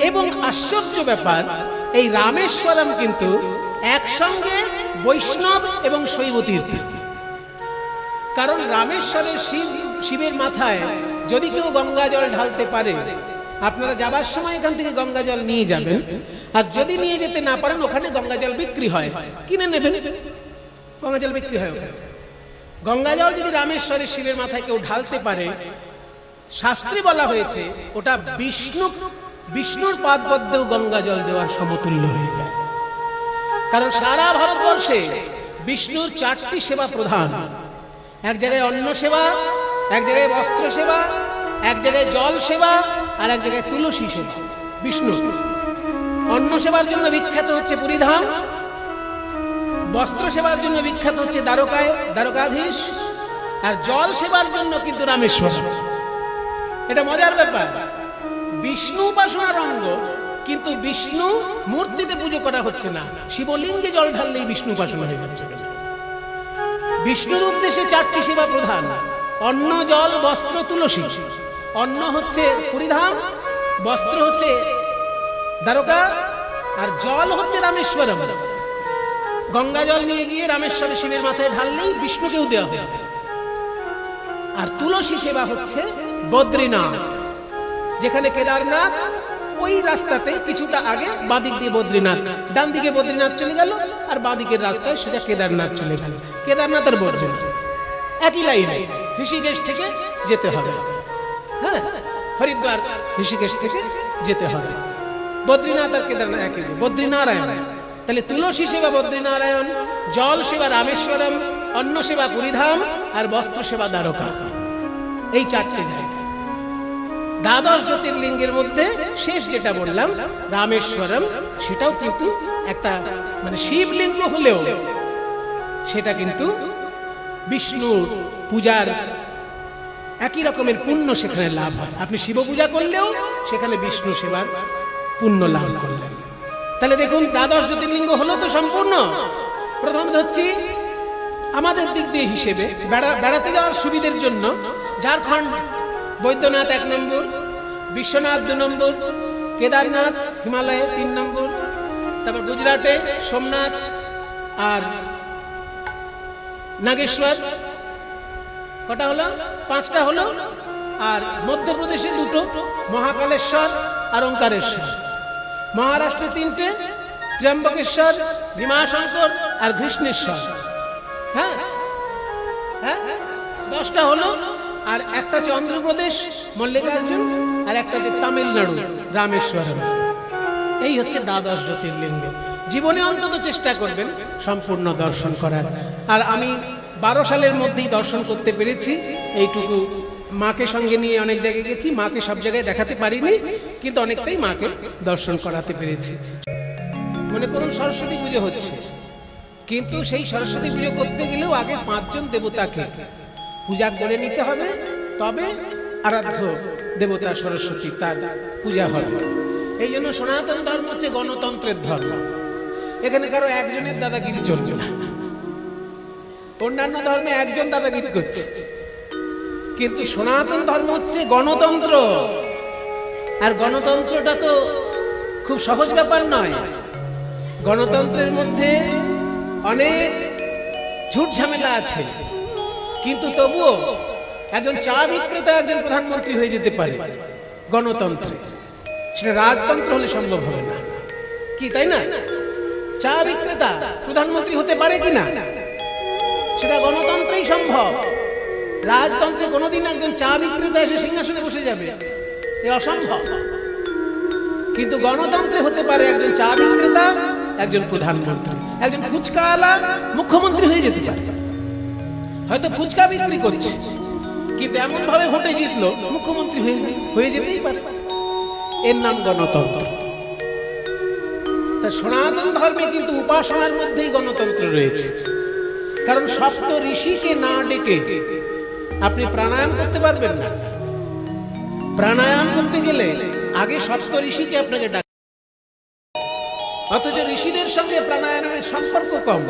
এবং আশ্চর্য ব্যাপার, এই রামেশ্বরম কিন্তু একসঙ্গে বৈষ্ণব এবং শৈব তীর্থ। কারণ রামেশ্বরের শিবের মাথায় যদি কেউ গঙ্গা জল ঢালতে পারে, আপনারা যাবার সময় এখান থেকে গঙ্গা জল নিয়ে যাবেন, আর যদি নিয়ে যেতে না পারেন ওখানে গঙ্গা জল বিক্রি হয়, কিনে নেবেন। গঙ্গা জল বিক্রি হয় ওখানে। গঙ্গা জল যদি রামেশ্বরের শিবের মাথায় কেউ ঢালতে পারে, শাস্ত্রে বলা হয়েছে ওটা বিষ্ণুর পাদপদ্মেও গঙ্গা জল দেওয়ার সমতুল্য হয়ে যায়। কারণ সারা ভারতবর্ষে বিষ্ণুর 4টি সেবা প্রধান। এক জায়গায় অন্ন সেবা, এক জায়গায় বস্ত্র সেবা, এক জায়গায় জল সেবা, আর এক জায়গায় তুলসী সেবা। বিষ্ণু অন্ন সেবার জন্য বিখ্যাত হচ্ছে পুরীধাম, বস্ত্র সেবার জন্য বিখ্যাত হচ্ছে দ্বারকাধীশ, আর জল সেবার জন্য কিন্তু রামেশ্বর। এটা মজার ব্যাপার, বিষ্ণু উপাসনার অঙ্গ, কিন্তু বিষ্ণু মূর্তিতে পুজো করা হচ্ছে না, শিবলিঙ্গে জল ঢাললেই বিষ্ণু উপাসনা হয়ে যাচ্ছে। বিষ্ণুর উদ্দেশ্যে 4টি সেবা প্রধান: অন্ন, জল, বস্ত্র, তুলসী। অন্ন হচ্ছে পুরীধাম, বস্ত্র হচ্ছে দ্বারকা, আর জল হচ্ছে রামেশ্বরম। গঙ্গা জল নিয়ে গিয়ে রামেশ্বরের শিবের মাথায় ঢাললেই বিষ্ণুকেও দেওয়া হবে। আর তুলসী সেবা হচ্ছে বদ্রীনাথ, যেখানে কেদারনাথ, ওই রাস্তাতে কিছুটা আগে বাঁদিক দিয়ে বদ্রীনাথ, ডান দিকে বদ্রীনাথ চলে গেল, আর বাঁদিকের রাস্তায় সেটা কেদারনাথ চলে গেল। কেদারনাথ আর বদ্রীনাথ একই লাইনে, ঋষিকেশ থেকে যেতে হবে। হ্যাঁ, হরিদ্বার ঋষিকেশ থেকে যেতে হবে। বদ্রীনাথ আর কেদারনাথ একই, বদ্রীনারায়ণ। তাহলে তুলসী সেবা বদ্রীনারায়ণ, জল সেবা রামেশ্বরম, অন্ন সেবা পুরীধাম, আর বস্ত্র সেবা দ্বারকা। এই 4টে জায়গা। দ্বাদশ জ্যোতির্লিঙ্গের মধ্যে শেষ যেটা বললাম রামেশ্বরম, সেটাও কিন্তু একটা মানে শিবলিঙ্গ হলেও সেটা কিন্তু বিষ্ণুর পূজার একই রকমের পুণ্য সেখানে লাভ হয়। আপনি শিব পূজা করলেও সেখানে বিষ্ণু সেবার পুণ্য লাভ করলেন। তাহলে দেখুন, দ্বাদশ জ্যোতির্লিঙ্গ হলো তো সম্পূর্ণ। প্রথম হচ্ছে আমাদের দিক দিয়ে হিসেবে বেড়াতে যাওয়ার সুবিধের জন্য ঝাড়খণ্ড বৈদ্যনাথ 1 নম্বর, বিশ্বনাথ 2 নম্বর, কেদারনাথ হিমালয়ে 3 নম্বর, তারপর গুজরাটে সোমনাথ আর নাগেশ্বর। কটা হলো? 5টা হলো। আর মধ্যপ্রদেশে 2টো, মহাকালেশ্বর আর ওঙ্কারেশ্বর। মহারাষ্ট্রে 3টে, ত্র্যম্বকেশ্বর, ভীমাশঙ্কর আর ঘৃষ্ণেশ্বর। হ্যাঁ হ্যাঁ, 10টা হলো। আর একটা হচ্ছে অন্ধ্রপ্রদেশ মল্লিকার্জুন, আর একটা হচ্ছে তামিলনাড়ু রামেশ্বরম। এই হচ্ছে দ্বাদশ জ্যোতির্লিঙ্গ। জীবনে অন্তত চেষ্টা করবেন সম্পূর্ণ দর্শন করার। আর আমি 12 সালের মধ্যেই দর্শন করতে পেরেছি এইটুকু। মাকে সঙ্গে নিয়ে অনেক জায়গায় গেছি, মাকে সব জায়গায় দেখাতে পারিনি, কিন্তু অনেকটাই মাকে দর্শন করাতে পেরেছি। মনে করুন সরস্বতী পুজো হচ্ছে, কিন্তু সেই সরস্বতী পুজো করতে গেলেও আগে 5 জন দেবতাকে পূজা করে নিতে হবে, তবে আরাধ্য দেবতা সরস্বতী তার পূজা হবে। এই জন্য সনাতন ধর্ম হচ্ছে গণতন্ত্রের ধর্ম। এখানে কারো একজনের দাদাগিরি চলছে না। অন্যান্য ধর্মে একজন দাদাগিরি করছে, কিন্তু সনাতন ধর্ম হচ্ছে গণতন্ত্র। আর গণতন্ত্রটা তো খুব সহজ ব্যাপার নয়। গণতন্ত্রের মধ্যে অনেক ঝুট ঝামেলা আছে, কিন্তু তবুও একজন চা বিক্রেতা একজন প্রধানমন্ত্রী হয়ে যেতে পারে গণতন্ত্রে। সেটা রাজতন্ত্র হলে সম্ভব হবে না, কি তাই না? চা বিক্রেতা প্রধানমন্ত্রী হতে পারে কিনা, সেটা গণতন্ত্রেই সম্ভব। রাজতন্ত্রে কোনোদিন একজন চা বিক্রেতা এসে সিংহাসনে বসে যাবে, এ অসম্ভব। কিন্তু গণতন্ত্রে হতে পারে একজন চা বিক্রেতা একজন প্রধানমন্ত্রী, একজন ফুচকাওয়ালা মুখ্যমন্ত্রী হয়ে যেতে পারে। হয়তো ফুচকা বিক্রি করছে, কিন্তু এমন ভাবে ভোটে জিতলো মুখ্যমন্ত্রী হয়ে যেতেই পারে। এর নাম গণতন্ত্র। তা সনাতন ধর্মে কিন্তু উপাসনার মধ্যেই গণতন্ত্র রয়েছে। কারণ সপ্ত ঋষিকে না ডেকে আপনি প্রাণায়াম করতে পারবেন না। প্রাণায়াম করতে গেলে আগে সপ্ত ঋষিকে আপনাকে ডাক, অথচ ঋষিদের সঙ্গে প্রাণায়ামের সম্পর্ক কম।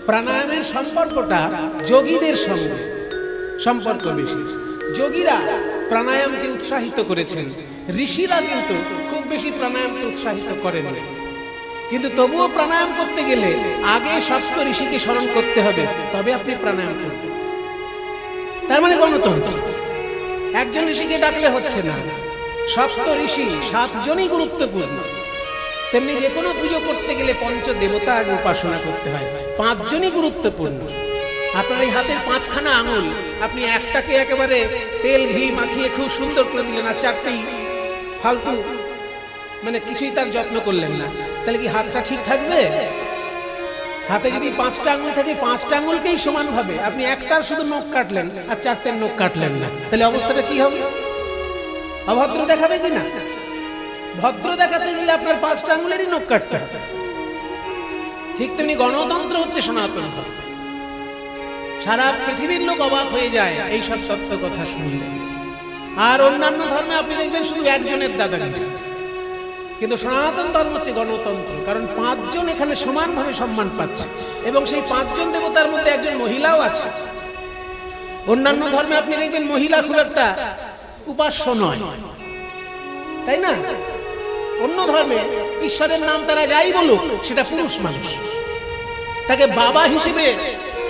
প্রাণায়ামের সম্পর্কটা যোগীদের সঙ্গে সম্পর্ক বেশি। যোগীরা প্রাণায়ামকে উৎসাহিত করেছেন, ঋষিরা কিন্তু খুব বেশি প্রাণায়ামকে উৎসাহিত করেন। কিন্তু তবুও প্রাণায়াম করতে গেলে আগে সপ্ত ঋষিকে স্মরণ করতে হবে, তবে আপনি প্রাণায়াম করবেন। তার মানে গণতন্ত্র। একজন ঋষিকে ডাকলে হচ্ছে না, সপ্ত ঋষি 7 জনই গুরুত্বপূর্ণ। তেমনি যে কোনো পুজো করতে গেলে পঞ্চ দেবতা আগে উপাসনা করতে হয়, 5 জনই গুরুত্বপূর্ণ। আপনার এই হাতের 5খানা আঙুল, আপনি একটাকে একেবারে তেল ঘি মাখিয়ে খুব সুন্দর করে দিলেন, আর 4টেই ফালতু, মানে কিছুই তার যত্ন করলেন না, তাহলে কি হাতটা ঠিক থাকবে? হাতে যদি 5টা আঙুল থাকে, 5টা আঙুলকেই সমানভাবে আপনি একটার শুধু নখ কাটলেন আর 4টের নখ কাটলেন না, তাহলে অবস্থাটা কি হবে? অভদ্র দেখাবে কি না? ভদ্র দেখাতে গেলে আপনার 5টা আঙুলেরই নখ কাটতে হবে। ঠিক তেমনি গণতন্ত্র হচ্ছে সনাতন ধর্ম। সারা পৃথিবীর লোক অবাক হয়ে যায় এই সব সত্য কথা শুনলে। আর অন্যান্য ধর্মে আপনি দেখবেন শুধু একজনের দাদাগিরি, কিন্তু সনাতন ধর্ম হচ্ছে গণতন্ত্র। কারণ 5 জন এখানে সমানভাবে সম্মান পাচ্ছে, এবং সেই 5 জন দেবতার মধ্যে একজন মহিলাও আছে। অন্যান্য ধর্মে আপনি দেখবেন মহিলা খুব একটা উপাস্য নয়, তাই না? অন্য ধর্মে ঈশ্বরের নাম তারা যাই বলুক, সেটা পুরুষ মানুষ, তাকে বাবা হিসেবে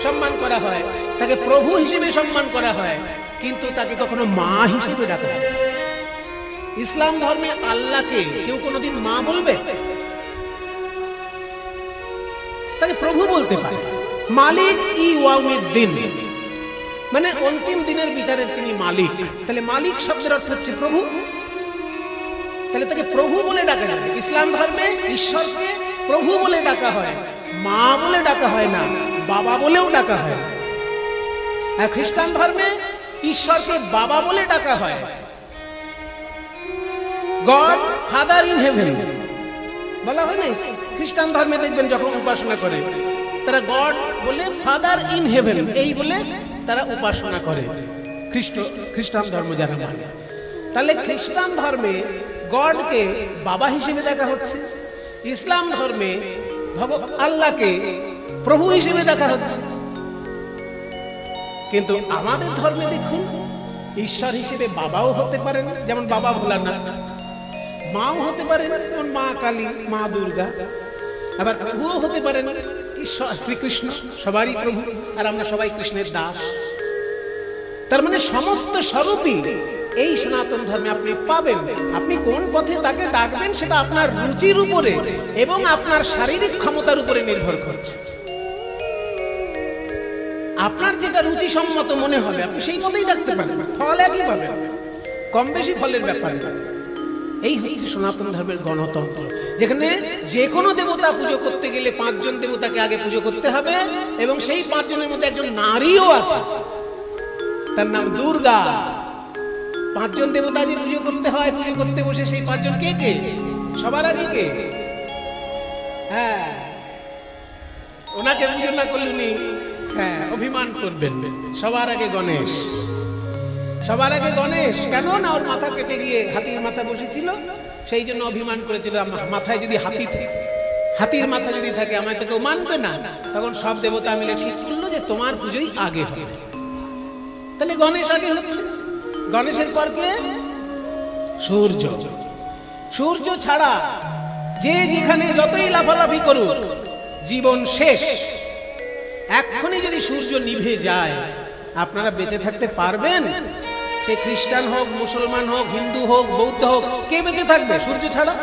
সম্মান করা হয়, তাকে প্রভু হিসেবে সম্মান করা হয়, কিন্তু তাকে কখনো মা হিসেবে ডাকা হয়। ইসলাম ধর্মে আল্লাহকে কেউ কোনোদিন মা বলবে? তাকে প্রভু বলতে পারে। মালিক ইয়াউমিদ্দিন, মানে অন্তিম দিনের বিচারের তিনি মালিক। তাহলে মালিক শব্দের অর্থ হচ্ছে প্রভু, তাহলে তাকে প্রভু বলে ডাকা যায়। ইসলাম ধর্মে ঈশ্বরকে প্রভু বলে ডাকা হয়, মা বলে ডাকা হয় না, বাবা বলেও ডাকা হয়। আর খ্রিস্টান ধর্মে ঈশ্বরকে বাবা বলে ডাকা হয়। গড ফাদার ইন হেভেন বলা হয় না? খ্রিস্টান ধর্মে দেখবেন যখন উপাসনা করে তারা গড বলে ফাদার ইন হেভেন এই বলে তারা উপাসনা করে, খ্রিস্টান ধর্ম যারা মানে। তাহলে খ্রিস্টান ধর্মে গডকে বাবা হিসেবে দেখা হচ্ছে, ইসলাম ধর্মে আল্লাহকে প্রভু হিসেবে দেখা হচ্ছে। কিন্তু আমাদের ধর্মে দেখুন, ঈশ্বর হিসেবে বাবাও হতে পারেন, যেমন বাবা ভোলানাথ, মাও হতে পারেন যেমন মা কালী, মা দুর্গা, আবার প্রভুও হতে পারেন ঈশ্বর শ্রীকৃষ্ণ, সবারই প্রভু, আর আমরা সবাই কৃষ্ণের দাস। তার মানে সমস্ত স্বরূপই এই সনাতন ধর্মে আপনি পাবেন। আপনি কোন পথে তাকে ডাকবেন সেটা আপনার রুচির উপরে এবং আপনার শারীরিক ক্ষমতার উপরে নির্ভর করছে। আপনার যেটা রুচি সম্মত মনে হবে আপনি সেই পথেই ডাকতে পারবেন, ফল একই পাবেন, কম বেশি ফলের ব্যাপার না। এই হচ্ছে সনাতন ধর্মের গণতন্ত্র, যেখানে যে কোনো দেবতা পুজো করতে গেলে 5 জন দেবতাকে আগে পুজো করতে হবে, এবং সেই 5 জনের মধ্যে একজন নারীও আছে, তার নাম দুর্গা। 5 জন দেবতা যে পুজো করতে হয়, পুজো করতে বসে সেই 5 জন কে কে? সবার আগে কে? হ্যাঁ, ওনাকে পুজো না করলে উনি অভিমান করবেন। সবার আগে গণেশ, সবার আগে গণেশ। কেন না? ওর মাথা কেটে গিয়ে হাতির মাথা বসেছিল, সেই জন্য অভিমান করেছিল, মাথায় যদি হাতির মাথা যদি থাকে আমায় তো কেউ মানবে না। তখন সব দেবতা মিলে ঠিক করলো যে তোমার পুজোই আগে হবে। তাহলে গণেশ আগে হচ্ছে। গণেশের পর কে? সূর্য। সূর্য ছাড়া যে যেখানে যতই লাফালাফি করুক জীবন শেষ। এক্ষুনি যদি সূর্য নিভে যায় আপনারা বেঁচে থাকতে পারবেন? সে খ্রিস্টান হোক, মুসলমান হোক, হিন্দু হোক, বৌদ্ধ হোক, কে বেঁচে থাকবে সূর্য ছাড়া?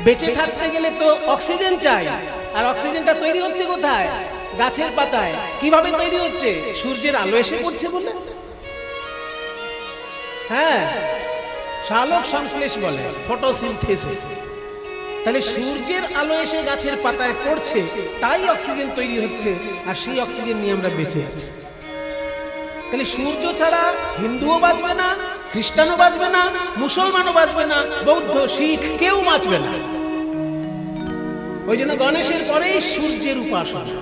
বেঁচে থাকতে গেলে তো অক্সিজেন চাই, আর অক্সিজেনটা তৈরি হচ্ছে কোথায়? গাছের পাতায়। কিভাবে তৈরি হচ্ছে? সূর্যের আলো এসে পড়ছে বলে। হ্যাঁ, সালোক সংশ্লেষ বলে, ফটোসিনথেসিস। তাহলে সূর্যের আলো এসে গাছের পাতায় পড়ছে, তাই অক্সিজেন তৈরি হচ্ছে, আর সেই অক্সিজেন নিয়ে আমরা বেঁচে আছি। তাহলে সূর্য ছাড়া হিন্দুও বাঁচবে না, খ্রিস্টানও বাঁচবে না, মুসলমানও বাঁচবে না, বৌদ্ধ, শিখ কেউ বাঁচবে না। ওই জন্য গণেশের পরেই সূর্যের উপাসনা।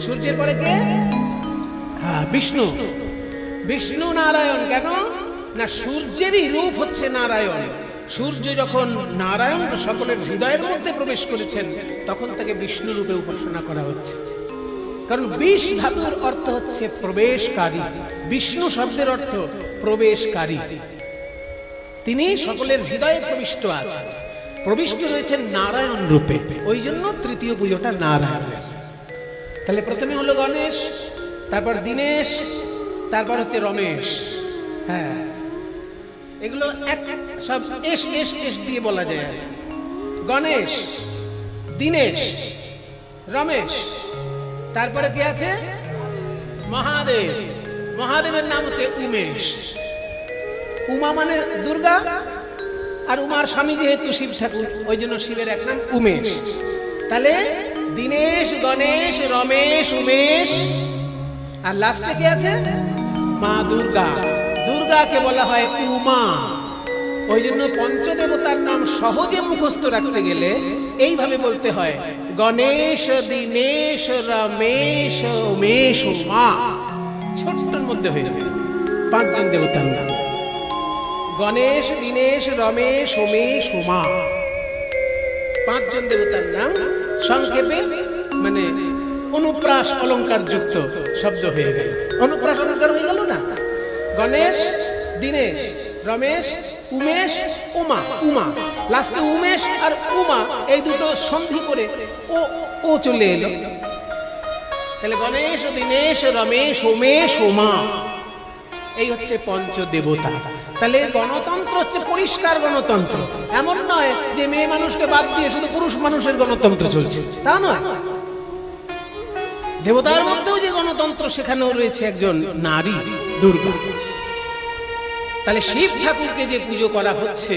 সূর্যের পরে কে? হ্যাঁ, বিষ্ণু। বিষ্ণু নারায়ণ কেন না, সূর্যেরই রূপ হচ্ছে নারায়ণ। সূর্য যখন নারায়ণ সকলের হৃদয়ের মধ্যে প্রবেশ করেছেন, তখন তাকে বিষ্ণু রূপে উপাসনা করা হচ্ছে। কারণ বিষ ধাতুর অর্থ হচ্ছে প্রবেশকারী, বিষ্ণু শব্দের অর্থ প্রবেশকারী। তিনি সকলের হৃদয়ে প্রবিষ্ট আছেন, প্রবিষ্ট রয়েছেন নারায়ণ রূপে, ওই জন্য তৃতীয় পুজোটা নারায়ণ। তাহলে প্রথমে হলো গণেশ, তারপর দীনেশ, তারপর হচ্ছে রমেশ। হ্যাঁ, এগুলো এক সব এস এস এস দিয়ে বলা যায় আর কি। গণেশ, দীনেশ, রমেশ, তারপরে কি আছে মহাদেব। মহাদেবের নাম হচ্ছে উমেশ। উমা মানে দুর্গা, আর উমার স্বামী যেহেতু শিব ঠাকুর, ওই জন্য শিবের এক নাম উমেশ। তাহলে দীনেশ, গণেশ, রমেশ, উমেশ, আর লাস্টে কি আছে মা দুর্গা। দুর্গাকে বলা হয় উমা। ওই জন্য পঞ্চদেবতার নাম সহজে মুখস্থ রাখতে গেলে এইভাবে বলতে হয়, গণেশ, দীনেশ, রমেশ, উমেশ, উমা। ছোট্টর মধ্যে হয়ে যাবে পাঁচজন দেবতার নাম, গণেশ, দীনেশ, রমেশ, উমেশ, উমা, পাঁচজন দেবতার নাম সংক্ষেপে মানে অনুপ্রাস অলঙ্কার যুক্ত শব্দ হয়ে গেল। অনুপ্রাস অলঙ্কার হয়ে গেল না? গণেশ, দীনেশ, রমেশ, উমেশ, উমা। উমা লাস্টে উমেশ আর উমা এই দুটো সন্ধি করে ও ও চলে এলো। তাহলে গণেশ, দীনেশ, রমেশ, উমেশ, উমা, এই হচ্ছে পঞ্চদেবতা। তাহলে গণতন্ত্র হচ্ছে পরিষ্কার গণতন্ত্র। এমন নয় যে মেয়ে মানুষকে বাদ দিয়ে শুধু পুরুষ মানুষের গণতন্ত্র চলছে, তা নয়। দেবতার মধ্যেও যে গণতন্ত্র, সেখানেও রয়েছে একজন নারী, দুর্গা। তাহলে শিব ঠাকুরকে যে পুজো করা হচ্ছে,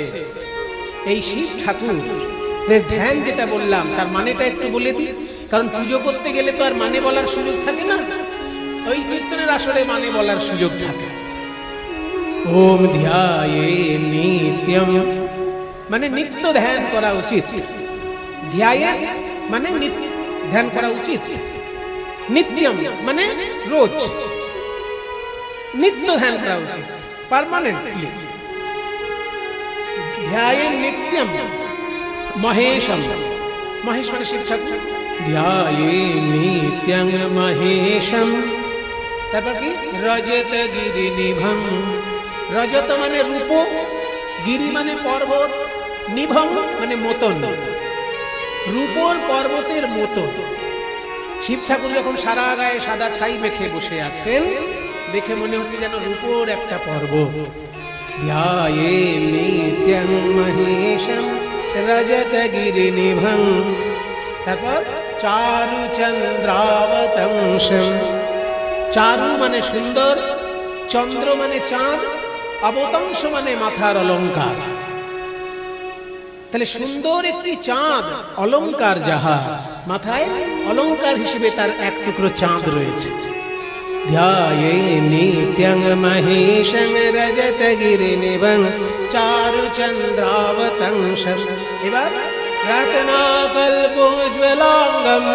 এই শিব ঠাকুরের ধ্যান যেটা বললাম, তার মানেটা একটু বলে দিই। কারণ পুজো করতে গেলে তো আর মানে বলার সুযোগ থাকে না, ওই কীর্তনের আসরে মানে বলার সুযোগ থাকে। ওম ধ্যায়ে নিত্যম মানে নিত্য ধ্যান করা উচিত। ধ্যায়ে মানে ধ্যান করা উচিত। নিত্যম মানে রোজ, নিত্য ধ্যান করা উচিত, পার্মানেন্টলি। ধ্যায়ে নিত্যম মহেশম, মহেশ মানে শিব ঠাকুর। ধ্যায়ে নিত্যং মহেশম। তারপর কি রজত গিরি নিভং। রজত মানে রূপ, গিরি মানে পর্বত, নিভং মানে মতন, রূপর পর্বতের মতো। শিব ঠাকুর যখন সারা গায়ে সাদা ছাই মেখে বসে আছেন, দেখে মনে হচ্ছে যেন রূপর একটা পর্বত। ধ্যায়ে নিত্যং মহেশম রজত গিরি নিভং। তারপর চারু চন্দ্রাবতংশম। চারু মানে সুন্দর, চন্দ্র মানে চাঁদ, অবতংশ মানে মাথার অলঙ্কার। তাহলে সুন্দর একটি চাঁদ, অলঙ্কার যাহার, মাথায় অলঙ্কার হিসেবে তার এক টুকরো চাঁদ রয়েছে। ধ্যায়ে নিত্যং মহেশং রজত গিরি নিভং চারু চন্দ্রাবতংশম। এবার রত্নাকল্পোজ্জ্বলাঙ্গম।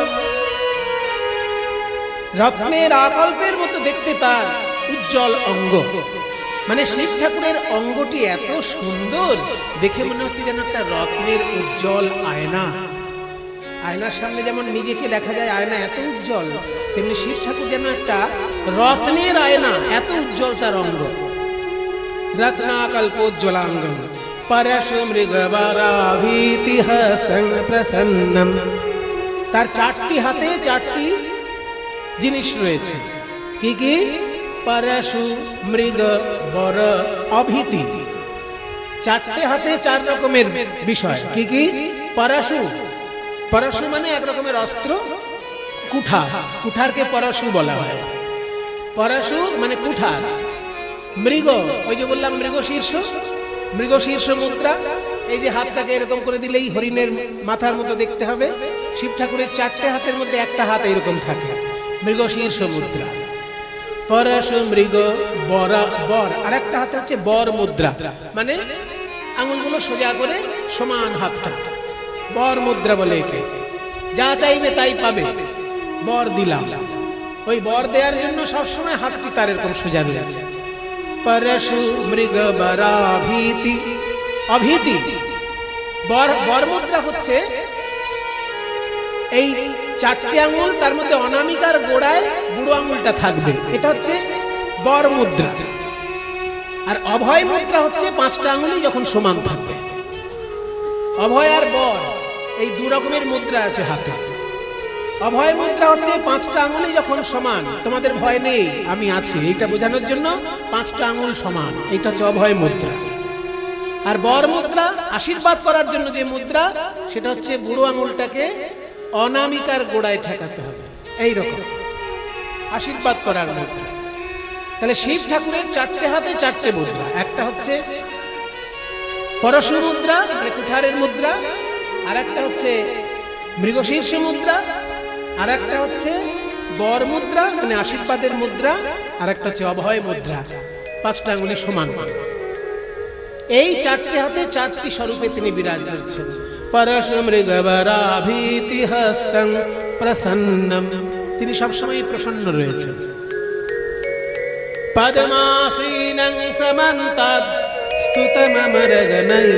রত্নের আকল্পের মতো দেখতে তার উজ্জ্বল অঙ্গ। মানে শিব ঠাকুরের অঙ্গটি এত সুন্দর, দেখে মনে হচ্ছে যেন একটা রত্নের উজ্জ্বল আয়না। আয়নার সামনে যেমন নিজেকে দেখা যায়, আয়না এত উজ্জ্বল, তেমনি শিব ঠাকুর যেন একটা রত্নের আয়না, এত উজ্জ্বল তার অঙ্গ। রত্নাকল্পোজ্জ্বলাঙ্গম পরশু মৃগবরাভীতি হস্তং প্রসন্নম। তার চারটি হাতে চারটি জিনিস রয়েছে। কি কি? পরশু, মৃগ, বর, অভীতি। চারটে হাতে চার রকমের বিষয়। কি কি? পরশু, পরশু মানে এক রকমের অস্ত্র, কুঠার, কুঠারকে পরশু বলা হয়। পরশু মানে কুঠার। মৃগ, ওই যে বললাম মৃগশীর্ষ, মৃগশীর্ষ মুদ্রা। এই যে হাতটাকে এরকম করে দিলেই হরিণের মাথার মতো দেখতে হবে। শিব ঠাকুরের চারটে হাতের মধ্যে একটা হাত এরকম থাকে, মৃগশীর্ষ মুদ্রা। পরশু, মৃগ, বর, বর, আর একটা হাতে হচ্ছে বর মুদ্রা, মানে আঙুলগুলো সোজা করে সমান হাতটা, বর মুদ্রা বলে একে। যা চাইবে তাই পাবে, বর দিলাম। ওই বর দেওয়ার জন্য সবসময় হাতটি তার এরকম সোজা রয়েছে। परशु मृग बराभीति। अभीति बर मुद्रा হচ্ছে এই চারটি আঙ্গুল, তার মধ্যে অনামিকার গোড়ায় বুড়ো আঙ্গুলটা থাকবে, এটা হচ্ছে বর মুদ্রা। আর অভয় মুদ্রা হচ্ছে পাঁচটা আঙ্গুলি যখন সমান থাকবে। অভয় আর বর এই দু রকমের মুদ্রা আছে হাতে। অভয় মুদ্রা হচ্ছে পাঁচটা আঙ্গুলি যখন সমান, তোমাদের ভয় নেই আমি আছি, এইটা বোঝানোর জন্য পাঁচটা আঙ্গুল সমান, এইটা হচ্ছে অভয় মুদ্রা। আর বর মুদ্রা আশীর্বাদ করার জন্য যে মুদ্রা, সেটা হচ্ছে বুড়ো আঙ্গুলটাকে অনামিকার গোড়ায় ঠেকাতে হবে, এই রকম আশীর্বাদ করার মুদ্রা। তাহলে শিব ঠাকুরের চারটে হাতে চারটে মুদ্রা, একটা হচ্ছে পরশু মুদ্রা মানে কুঠারের মুদ্রা, আর একটা হচ্ছে মৃগশীর্ষ মুদ্রা, আর একটা হচ্ছে বর মুদ্রা মানে আশীর্বাদের মুদ্রা, আর একটা হচ্ছে অভয় মুদ্রা, পাঁচটা আঙ্গুলি সমান। এই চারটে হাতে চারটি স্বরূপে তিনি বিরাজ করছেন। পরশ মৃগবরাভীতি হস্তং প্রসন্নম, তিনি সবসময় প্রসন্ন রয়েছেন। পদ্মাসীনং সমন্তাৎ স্তুতমমরগণৈ।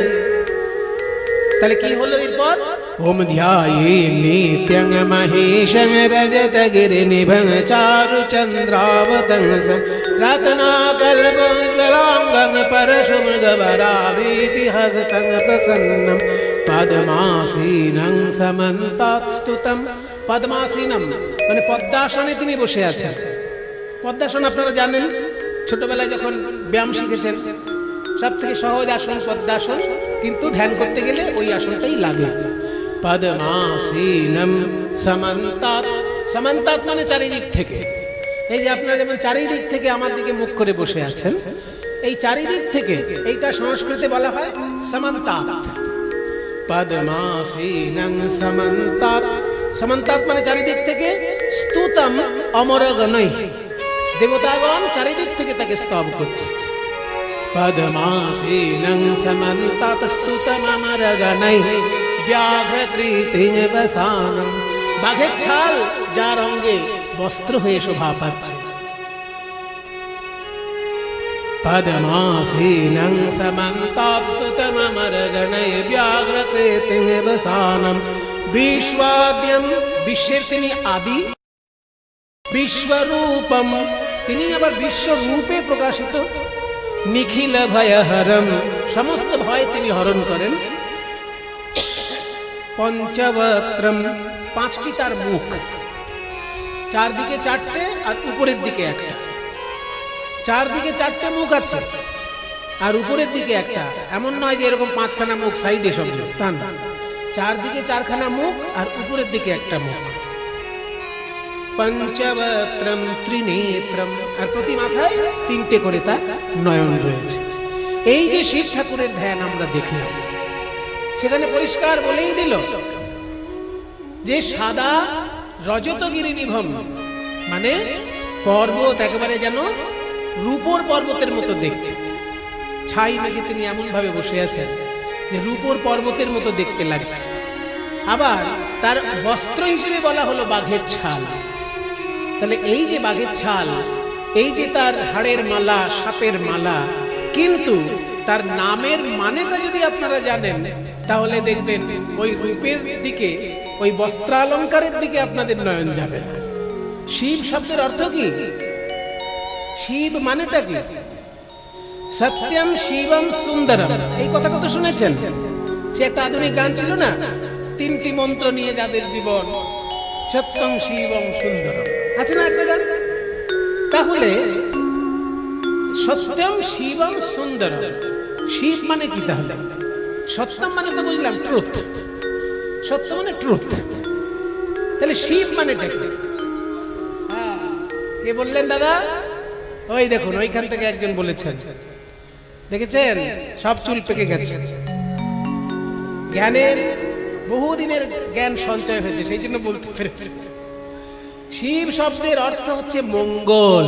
তাহলে কি হলো এরপর? ওম ধ্যায়ে নিত্যং মহেশং রজতগিরিনিভং চারুচন্দ্রাবতংসং রত্নাকল্পজ্জ্বলাঙ্গং পরশু মৃগবরাভীতি হস্তং প্রসন্নম পদ্মাসীনং সমন্তাৎ স্তুতম। পদ্মাসীনম মানে পদ্মাসনে তিনি বসে আছেন। পদ্মাসন আপনারা জানেন, ছোটবেলায় যখন ব্যায়াম শিখেছেন, সব থেকে সহজ আসন পদ্মাসন, কিন্তু ধ্যান করতে গেলে ওই আসনটাই লাগে। পদ্মাসীনম সমন্তাৎ, সমন্তাৎ মানে চারিদিক থেকে। এই যে আপনারা যেমন চারিদিক থেকে আমার দিকে মুখ করে বসে আছেন, এই চারিদিক থেকে এইটা সংস্কৃতে বলা হয় সমন্তাৎ। পদ্মাসীনং সমন্তাৎ, সমন্তাৎ মানে চারিদিক থেকে। স্তুতম অমরগণৈ, দেবতাগণ চারিদিক থেকে তাকে স্তব করছে। পদ্মাসীনং সমন্তাৎ স্তুতম অমরগণৈ ব্যাঘ্রকৃতিং বসানং, বাঘের ছাল যার অঙ্গে বস্ত্র হয়ে শোভা পাচ্ছে। পদ্মাসীনং সমন্তাৎ স্তুতম অমরগণৈ ব্যাঘ্রকৃতিং বসানং বিশ্বদ্যম, বিশ্বের তিনি আদি। বিশ্বরূপম, তিনি আবার বিশ্বরূপে প্রকাশিত। নিখিল ভয়হরম, সমস্ত ভয় তিনি হরণ করেন। পঞ্চবক্ত্রম, পাঁচটি তার মুখ, চারদিকে চারটে আর উপরের দিকে একটা। চারদিকে চারটে মুখ আছে আর উপরের দিকে একটা, এমন নয় যে এরকম পাঁচখানা মুখ সাইডে সব, তা না, চারদিকে চারখানা মুখ আর উপরের দিকে একটা মুখ। পঞ্চবক্ত্রম ত্রিনেত্রম, আর প্রতি মাথায় তিনটে করে তার নয়ন রয়েছে। এই যে শিব ঠাকুরের ধ্যান আমরা দেখলাম, সেখানে পরিষ্কার বলেই দিল যে সাদা রজতগিরিনিভম মানে পর্বত একেবারে যেন রূপোর পর্বতের মতো দেখতে। ছাই মেঘে তিনি এমন ভাবে বসে আছেন যে রূপোর পর্বতের মতো দেখতে লাগছে। আবার তার বস্ত্র হিসেবে বলা হলো বাঘের ছাল। তাহলে এই যে বাঘের ছাল, এই যে তার হাড়ের মালা, সাপের মালা, কিন্তু তার নামের মানেটা যদি আপনারা জানেন, তাহলে দেখবেন ওই রূপের দিকে, ওই বস্ত্রালঙ্কারের দিকে আপনাদের নয়ন যাবে না। শিব শব্দের অর্থ কি? শিব মানেটা কি? সত্যম শিবম সুন্দরম, এই কথা কত শুনেছেন? সে একটা আধুনিক গান ছিল না, তিনটি মন্ত্র নিয়ে যাদের জীবন, সত্যম শিবম সুন্দরম, আছে না একটা গান? তাহলে সত্যম শিবম সুন্দরম, শিব মানে কি? তাহলে সত্যম মানে তো বুঝলাম ট্রুথ, সত্য মানে ট্রুথ। তাহলে শিব মানে কে বললেন দাদা? ওই দেখুন ওইখান থেকে একজন বলেছেন, দেখেছেন সব চুল পেকে গেছে। জ্ঞানের বহুদিনের জ্ঞান সঞ্চয় হয়েছে, সেই জন্য বলতে পেরেছে। শিব শব্দের অর্থ হচ্ছে মঙ্গল।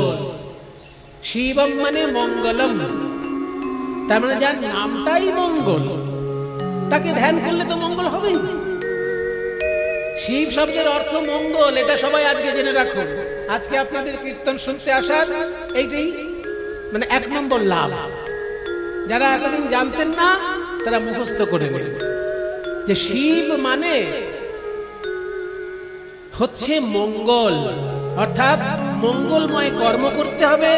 শিবম মানে মঙ্গলম, তার মানে যার নামটাই মঙ্গল, তাকে ধ্যান করলে তো মঙ্গল হবেই। শিব শব্দের অর্থ মঙ্গল, এটা সবাই আজকে জেনে রাখুন। আজকে আপনাদের কীর্তন শুনতে আসার এইটাই মানে 1 নম্বর লাভ। যারা এতদিন জানতেন না তারা মুখস্থ করে নেন যে শিব মানে হচ্ছে মঙ্গল, অর্থাৎ মঙ্গলময় কর্ম করতে হবে,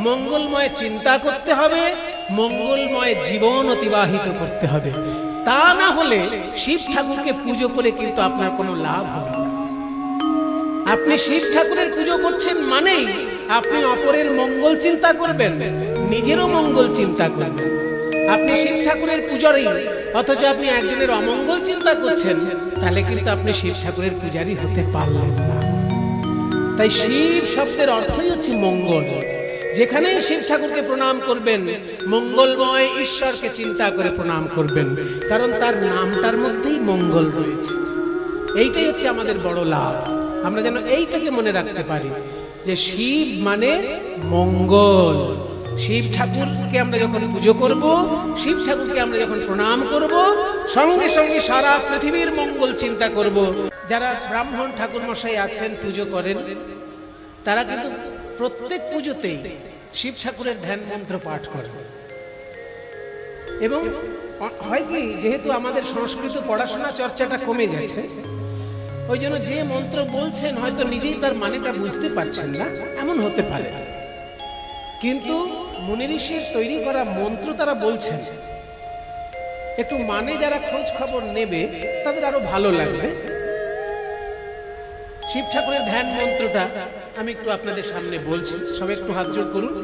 মঙ্গলময় চিন্তা করতে হবে, মঙ্গলময় জীবন অতিবাহিত করতে হবে। তা না হলে শিব ঠাকুরকে পুজো করে কিন্তু আপনার কোনো লাভ হবে না। আপনি শিব ঠাকুরের পুজো করছেন মানেই আপনি অপরের মঙ্গল চিন্তা করবেন, নিজেরও মঙ্গল চিন্তা করবেন। আপনি শিব ঠাকুরের পূজারী অথচ আপনি একজনের অমঙ্গল চিন্তা করছেন, তাহলে কিন্তু আপনি শিব ঠাকুরের পূজারী হতে পারলেন না। তাই শিব শব্দের অর্থই হচ্ছে মঙ্গল। যেখানেই শিব ঠাকুরকে প্রণাম করবেন, মঙ্গলময় ঈশ্বরকে চিন্তা করে প্রণাম করবেন, কারণ তার নামটার মধ্যেই মঙ্গল রয়েছে। এইটাই হচ্ছে আমাদের বড় লাভ। আমরা যেন এইটাকে মনে রাখতে পারি যে শিব মানে মঙ্গল। শিব ঠাকুরকে আমরা যখন পুজো করব, শিব ঠাকুরকে আমরা যখন প্রণাম করব, সঙ্গে সঙ্গে সারা পৃথিবীর মঙ্গল চিন্তা করব। যারা ব্রাহ্মণ ঠাকুর মশাই আছেন, পুজো করেন, তারা কিন্তু প্রত্যেক পুজোতেই শিব ঠাকুরের ধ্যান মন্ত্র পাঠ করেন। এবং হয় কি, যেহেতু আমাদের সংস্কৃত পড়াশোনা চর্চাটা কমে গেছে, ওই জন্য যে মন্ত্র বলছেন হয়তো নিজেই তার মানেটা বুঝতে পারছেন না, এমন হতে পারে। কিন্তু মুনি ঋষির তৈরি করা মন্ত্র তারা বলছেন, একটু মানে যারা খোঁজ খবর নেবে তাদের আরো ভালো লাগবে। শিব ঠাকুরের ধ্যান মন্ত্রটা আমি একটু আপনাদের সামনে বলছি, সবাই একটু হাত জোড় করুন।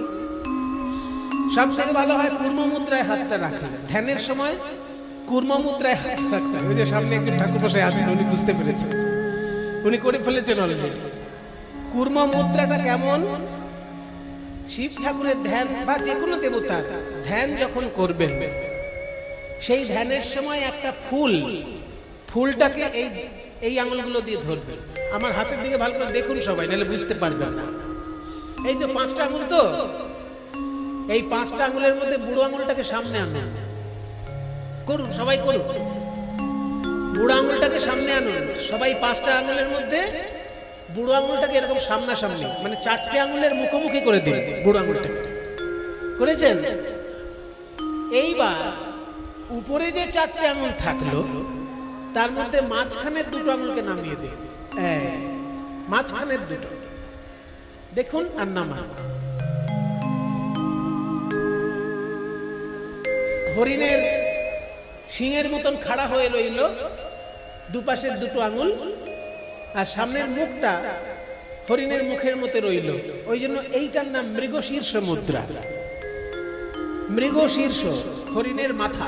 সব থেকে ভালো হয় কূর্ম মুদ্রায় হাতটা রাখা। ধ্যানের সময় কূর্ম মুদ্রায় হাত রাখতে। ওই যে সামনে একজন ঠাকুর বসে আছেন, উনি বুঝতে পেরেছেন, উনি করে ফেলেছেন অলরেডি। কূর্ম মুদ্রাটা কেমন? শিব ঠাকুরের ধ্যান বা যে কোনো দেবতার ধ্যান যখন করবেন, সেই ধ্যানের সময় একটা ফুলটাকে এই আঙুলগুলো দিয়ে ধরবেন। আমার হাতের দিকে ভালো করে দেখুন সবাই, নাহলে বুঝতে পারবেন না। এই যে 5টা আঙুল, তো এই 5টা আঙুলের মধ্যে বুড়ো আঙুলটাকে সামনে আনুন। করুন, সবাই করুন। বুড়ো আঙুলটাকে সামনে আনুন সবাই। 5টা আঙুলের মধ্যে বুড়ো আঙুলটাকে এরকম সামনাসামনি, মানে 4টে আঙুলের মুখোমুখি করে দিন বুড়ো আঙুলটাকে। করেছেন? এইবার উপরে যে 4টে আঙুল থাকলো, তার মধ্যে মাঝখানের 2টো আঙুলকে নামিয়ে দিন। মাঝখানের 2টো দেখুন, আর নামান। হরিণের সিংহের মতন খাড়া হয়ে রইল দুপাশের 2টো আঙুল, আর সামনের মুখটা হরিণের মুখের মতো রইল। ওই জন্য এইটার নাম মৃগশীর্ষ মুদ্রা। মৃগশীর্ষ, হরিণের মাথা।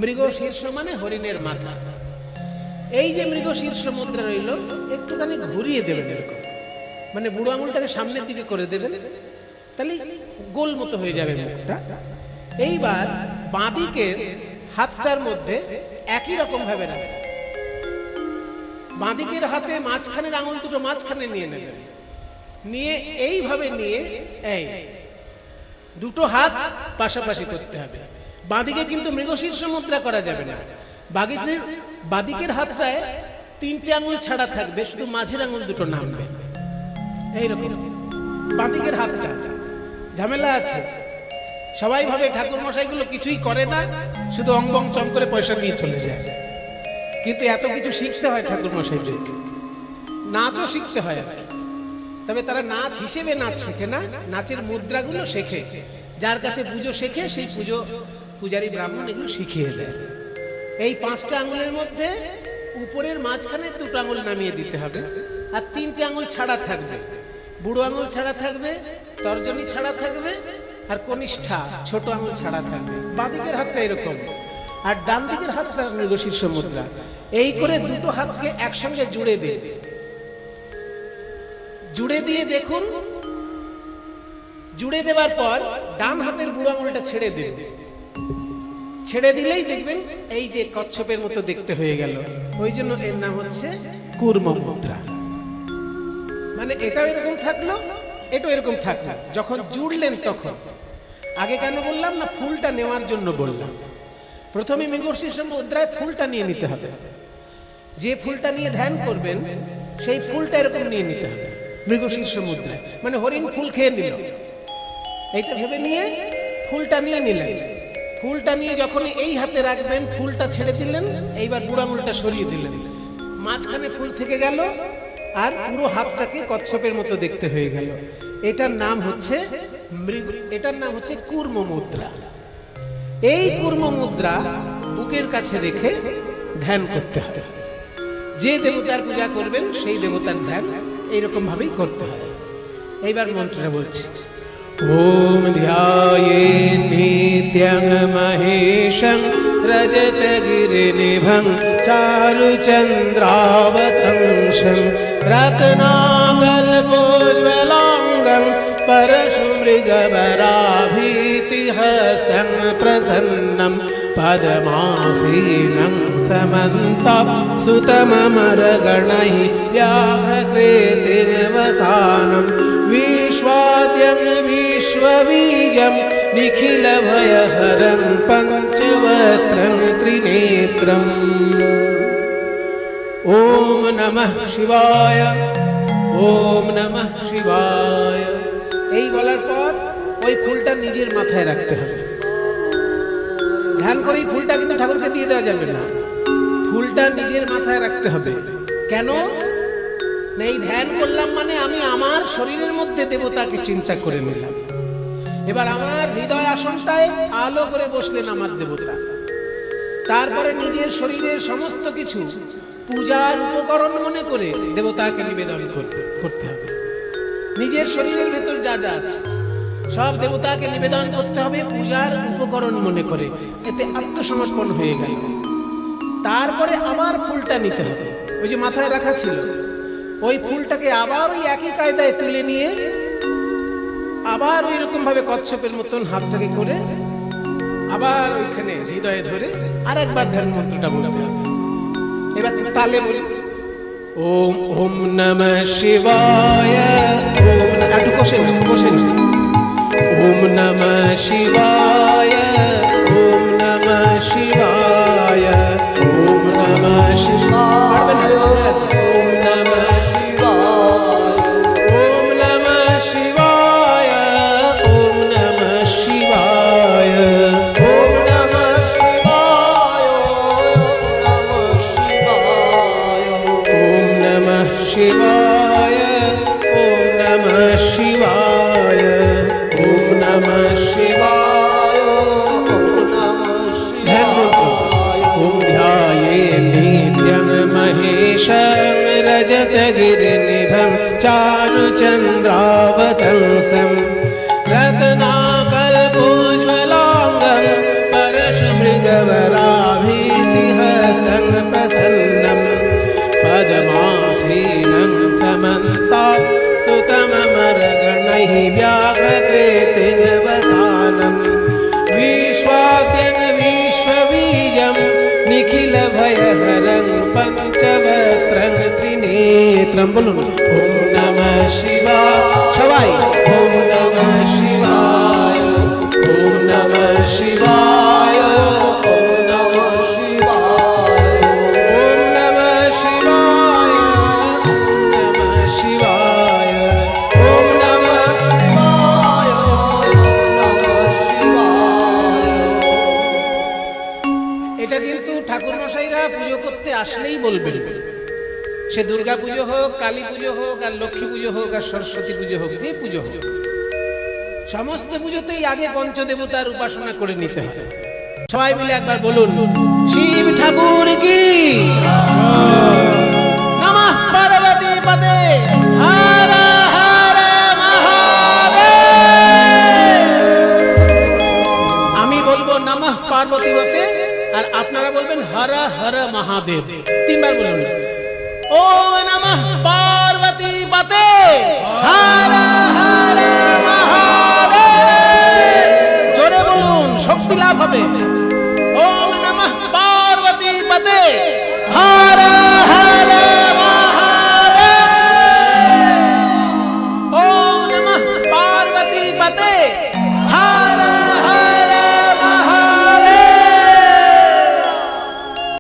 মৃগশীর্ষ মানে হরিণের মাথা। এই যে মৃগশীর্ষ মুদ্রা রইল, একটুখানি ঘুরিয়ে দেবেন এরকম, মানে বুড়ো আঙুলটাকে সামনের দিকে করে দেবেন, তাহলে গোল মতো হয়ে যাবে মুখটা। এইবার বাঁদিকের হাতটার মধ্যে একই রকম ভাবে রাখবেন। বাঁদিকের হাতে মাঝখানের আঙুল 2টো মাঝখানে নিয়ে নেবেন, নিয়ে এইভাবে নিয়ে এই 2টো হাত পাশাপাশি করতে হবে। বাঁদিকে কিন্তু মৃগশীর্ষ মুদ্রা করা যাবে না। বাঁদিকের হাতটায় 3টে আঙুল ছাড়া থাকবে, শুধু মাঝের আঙুল 2টো নামবে। এইরকম বাঁদিকের হাতটা ঝামেলা আছে। সবাই ভাবে ঠাকুর মশাইগুলো কিছুই করে না, শুধু অঙ্গং চম করে পয়সা নিয়ে চলে যায়। কিন্তু এত কিছু শিখতে হয় ঠাকুর মশাইদের, নাচও শিখতে হয়। তবে তারা নাচ হিসেবে নাচ শেখে না, নাচের মুদ্রাগুলো শেখে। যার কাছে পুজো শেখে সেই পূজারী ব্রাহ্মণ এগুলো শিখিয়ে দেয়। এই 5টা আঙুলের মধ্যে উপরের মাঝখানে 2টো আঙুল নামিয়ে দিতে হবে, আর 3টে আঙুল ছাড়া থাকবে। বুড়ো আঙুল ছাড়া থাকবে, তর্জনী ছাড়া থাকবে, আর কনিষ্ঠা ছোট আঙুল ছাড়া থাকবে। বাঁদিকের হাতটা এরকম, আর ডান দিকের হাতটা মৃগশীর্ষ মুদ্রা। এই করে 2টো হাতকে একসঙ্গে জুড়ে দিন। জুড়ে দিয়ে দেখুন, জুড়ে দেওয়ার পর ডান হাতের বুড়ো আঙুলটা ছেড়ে দিন। ছেড়ে দিলেই দেখবেন এই যে কচ্ছপের মতো দেখতে হয়ে গেল। ওই জন্য এর নাম হচ্ছে কূর্ম মুদ্রা। মানে এটাও এরকম থাকলো, এটাও এরকম থাকলো। যখন জুড়লেন তখন, আগে কেন বললাম না, ফুলটা নেওয়ার জন্য বললাম। প্রথমে মৃগশীর্ষ মুদ্রায় ফুলটা নিয়ে নিতে হবে। যে ফুলটা নিয়ে ধ্যান করবেন সেই ফুলটা এরকম নিয়ে নিতে হবে মৃগশীর্ষ মুদ্রায়। মানে হরিণ ফুল খেয়ে নিল, এইটা ভেবে নিয়ে ফুলটা নিয়ে নিলেন। ফুলটা নিয়ে যখন এই হাতে রাখবেন, ফুলটা ছেড়ে দিলেন, এইবার বুড়ো আঙুলটা সরিয়ে দিলেন, মাঝখানে ফুল থেকে গেল আর পুরো হাতটাকে কচ্ছপের মতো দেখতে হয়ে গেল। এটার নাম হচ্ছে কূর্ম মুদ্রা। এই কূর্ম মুদ্রা বুকের কাছে রেখে ধ্যান করতে হবে। যে দেবতার পূজা করবেন সেই দেবতার ধ্যান এইরকম ভাবেই করতে হবে। এইবার মন্ত্রটা বলছি। ওম ধ্যায়েন নিত্যং মহেশং রজতগিরিনিভং চারুচন্দ্রাবতংশং রত্নাকল্পোজ্জ্বলাঙ্গং परशुमृगवराभीतिहस्तं प्रसन्नं पद्मासीनं समन्तं सुतममरगणैः व्याघ्रकृतिर्वसानं विश्वाद्यं विश्वबीजं निखिलभयहरं पञ्चवक्त्रं त्रिनेत्रम्। ॐ नमः शिवाय, ॐ नमः शिवाय। এই বলার পর ওই ফুলটা নিজের মাথায় রাখতে হবে। ধ্যান করে এই ফুলটা কিন্তু ঠাকুরকে দিয়ে দেওয়া যাবে না, ফুলটা নিজের মাথায় রাখতে হবে। কেন? এই ধ্যান করলাম মানে আমি আমার শরীরের মধ্যে দেবতাকে চিন্তা করে নিলাম। এবার আমার হৃদয় আসনটায় আলো করে বসলেন আমার দেবতা। তারপরে নিজের শরীরের সমস্ত কিছু পূজার উপকরণ মনে করে দেবতাকে নিবেদন করতে হবে। নিজের শরীরের ভেতর যা যা আছে সব দেবতাকে নিবেদন করতে হবে পূজার উপকরণ মনে করে। এতে আত্মসমর্পণ হয়ে গেল। তারপরে আবার ফুলটা নিতে হবে, ওই যে মাথায় রাখা ছিল ওই ফুলটাকে আবার ওই একই কায়দায় তুলে নিয়ে আবার ওই রকম ভাবে কচ্ছপের মতন হাতটাকে করে আবার ওইখানে হৃদয়ে ধরে আর একবার ধ্যান মন্ত্রটা বলতে হবে। এবার তালে বলি ওম ওম নমঃ শিবায়। একটু কষে ওম নমঃ শিবায়, ওম নমঃ শিবায়, ওম নমঃ শিবায়, ওম নমঃ শিবায়, ওম নমঃ শিবায়, ওম নমঃ শিবায়, ওম নমঃ শিবায়, ওম নমঃ শিবায়, ওম নমঃ শিবায়, ওম নমঃ শিবায়। ওম ধ্যায়েন নিত্যং মহেশং রজতগিরিনিভং চারুচন্দ্রাবতংশং রত্নাকল্পোজ্জ্বলাঙ্গं परशुमृगवराभीतिहस्तं प्रसन्नं पद्मासीनं समन्तं स्तुतममरगणैः व्याघ्रकृतिर्वसानं विश्वाद्यं विश्वबीजं निखिलभयहरं पञ्चवक्त्रं त्रिनेत्रं। बोलুন ওম নমঃ শিবায়, ওম নমঃ শিবায়, ওম নমঃ শিবায়, ওম নমঃ শিবায়, ওম নমঃ শিবায়, ওম নমঃ শিবায়, ওম নমঃ শিবায়। এটা কিন্তু ঠাকুর মশাইরা পুজো করতে আসলেই বলবেন। সে দুর্গা পুজো হোক, কালী পুজো হোক, আর লক্ষ্মী পুজো হোক, আর সরস্বতী পুজো হোক, যে পুজো হোক, সমস্ত পুজোতেই আগে পঞ্চদেবতার উপাসনা করে নিতে হবে। সবাই মিলে একবার বলুন শিব ঠাকুর কি নমঃ পার্বতী পদে হর হর মহাদেব। আমি বলবো নমঃ পার্বতী পদে আর আপনারা বলবেন হর হর মহাদেব। তিনবার বলুন। ও নমঃ পার্বতী পদে হর হর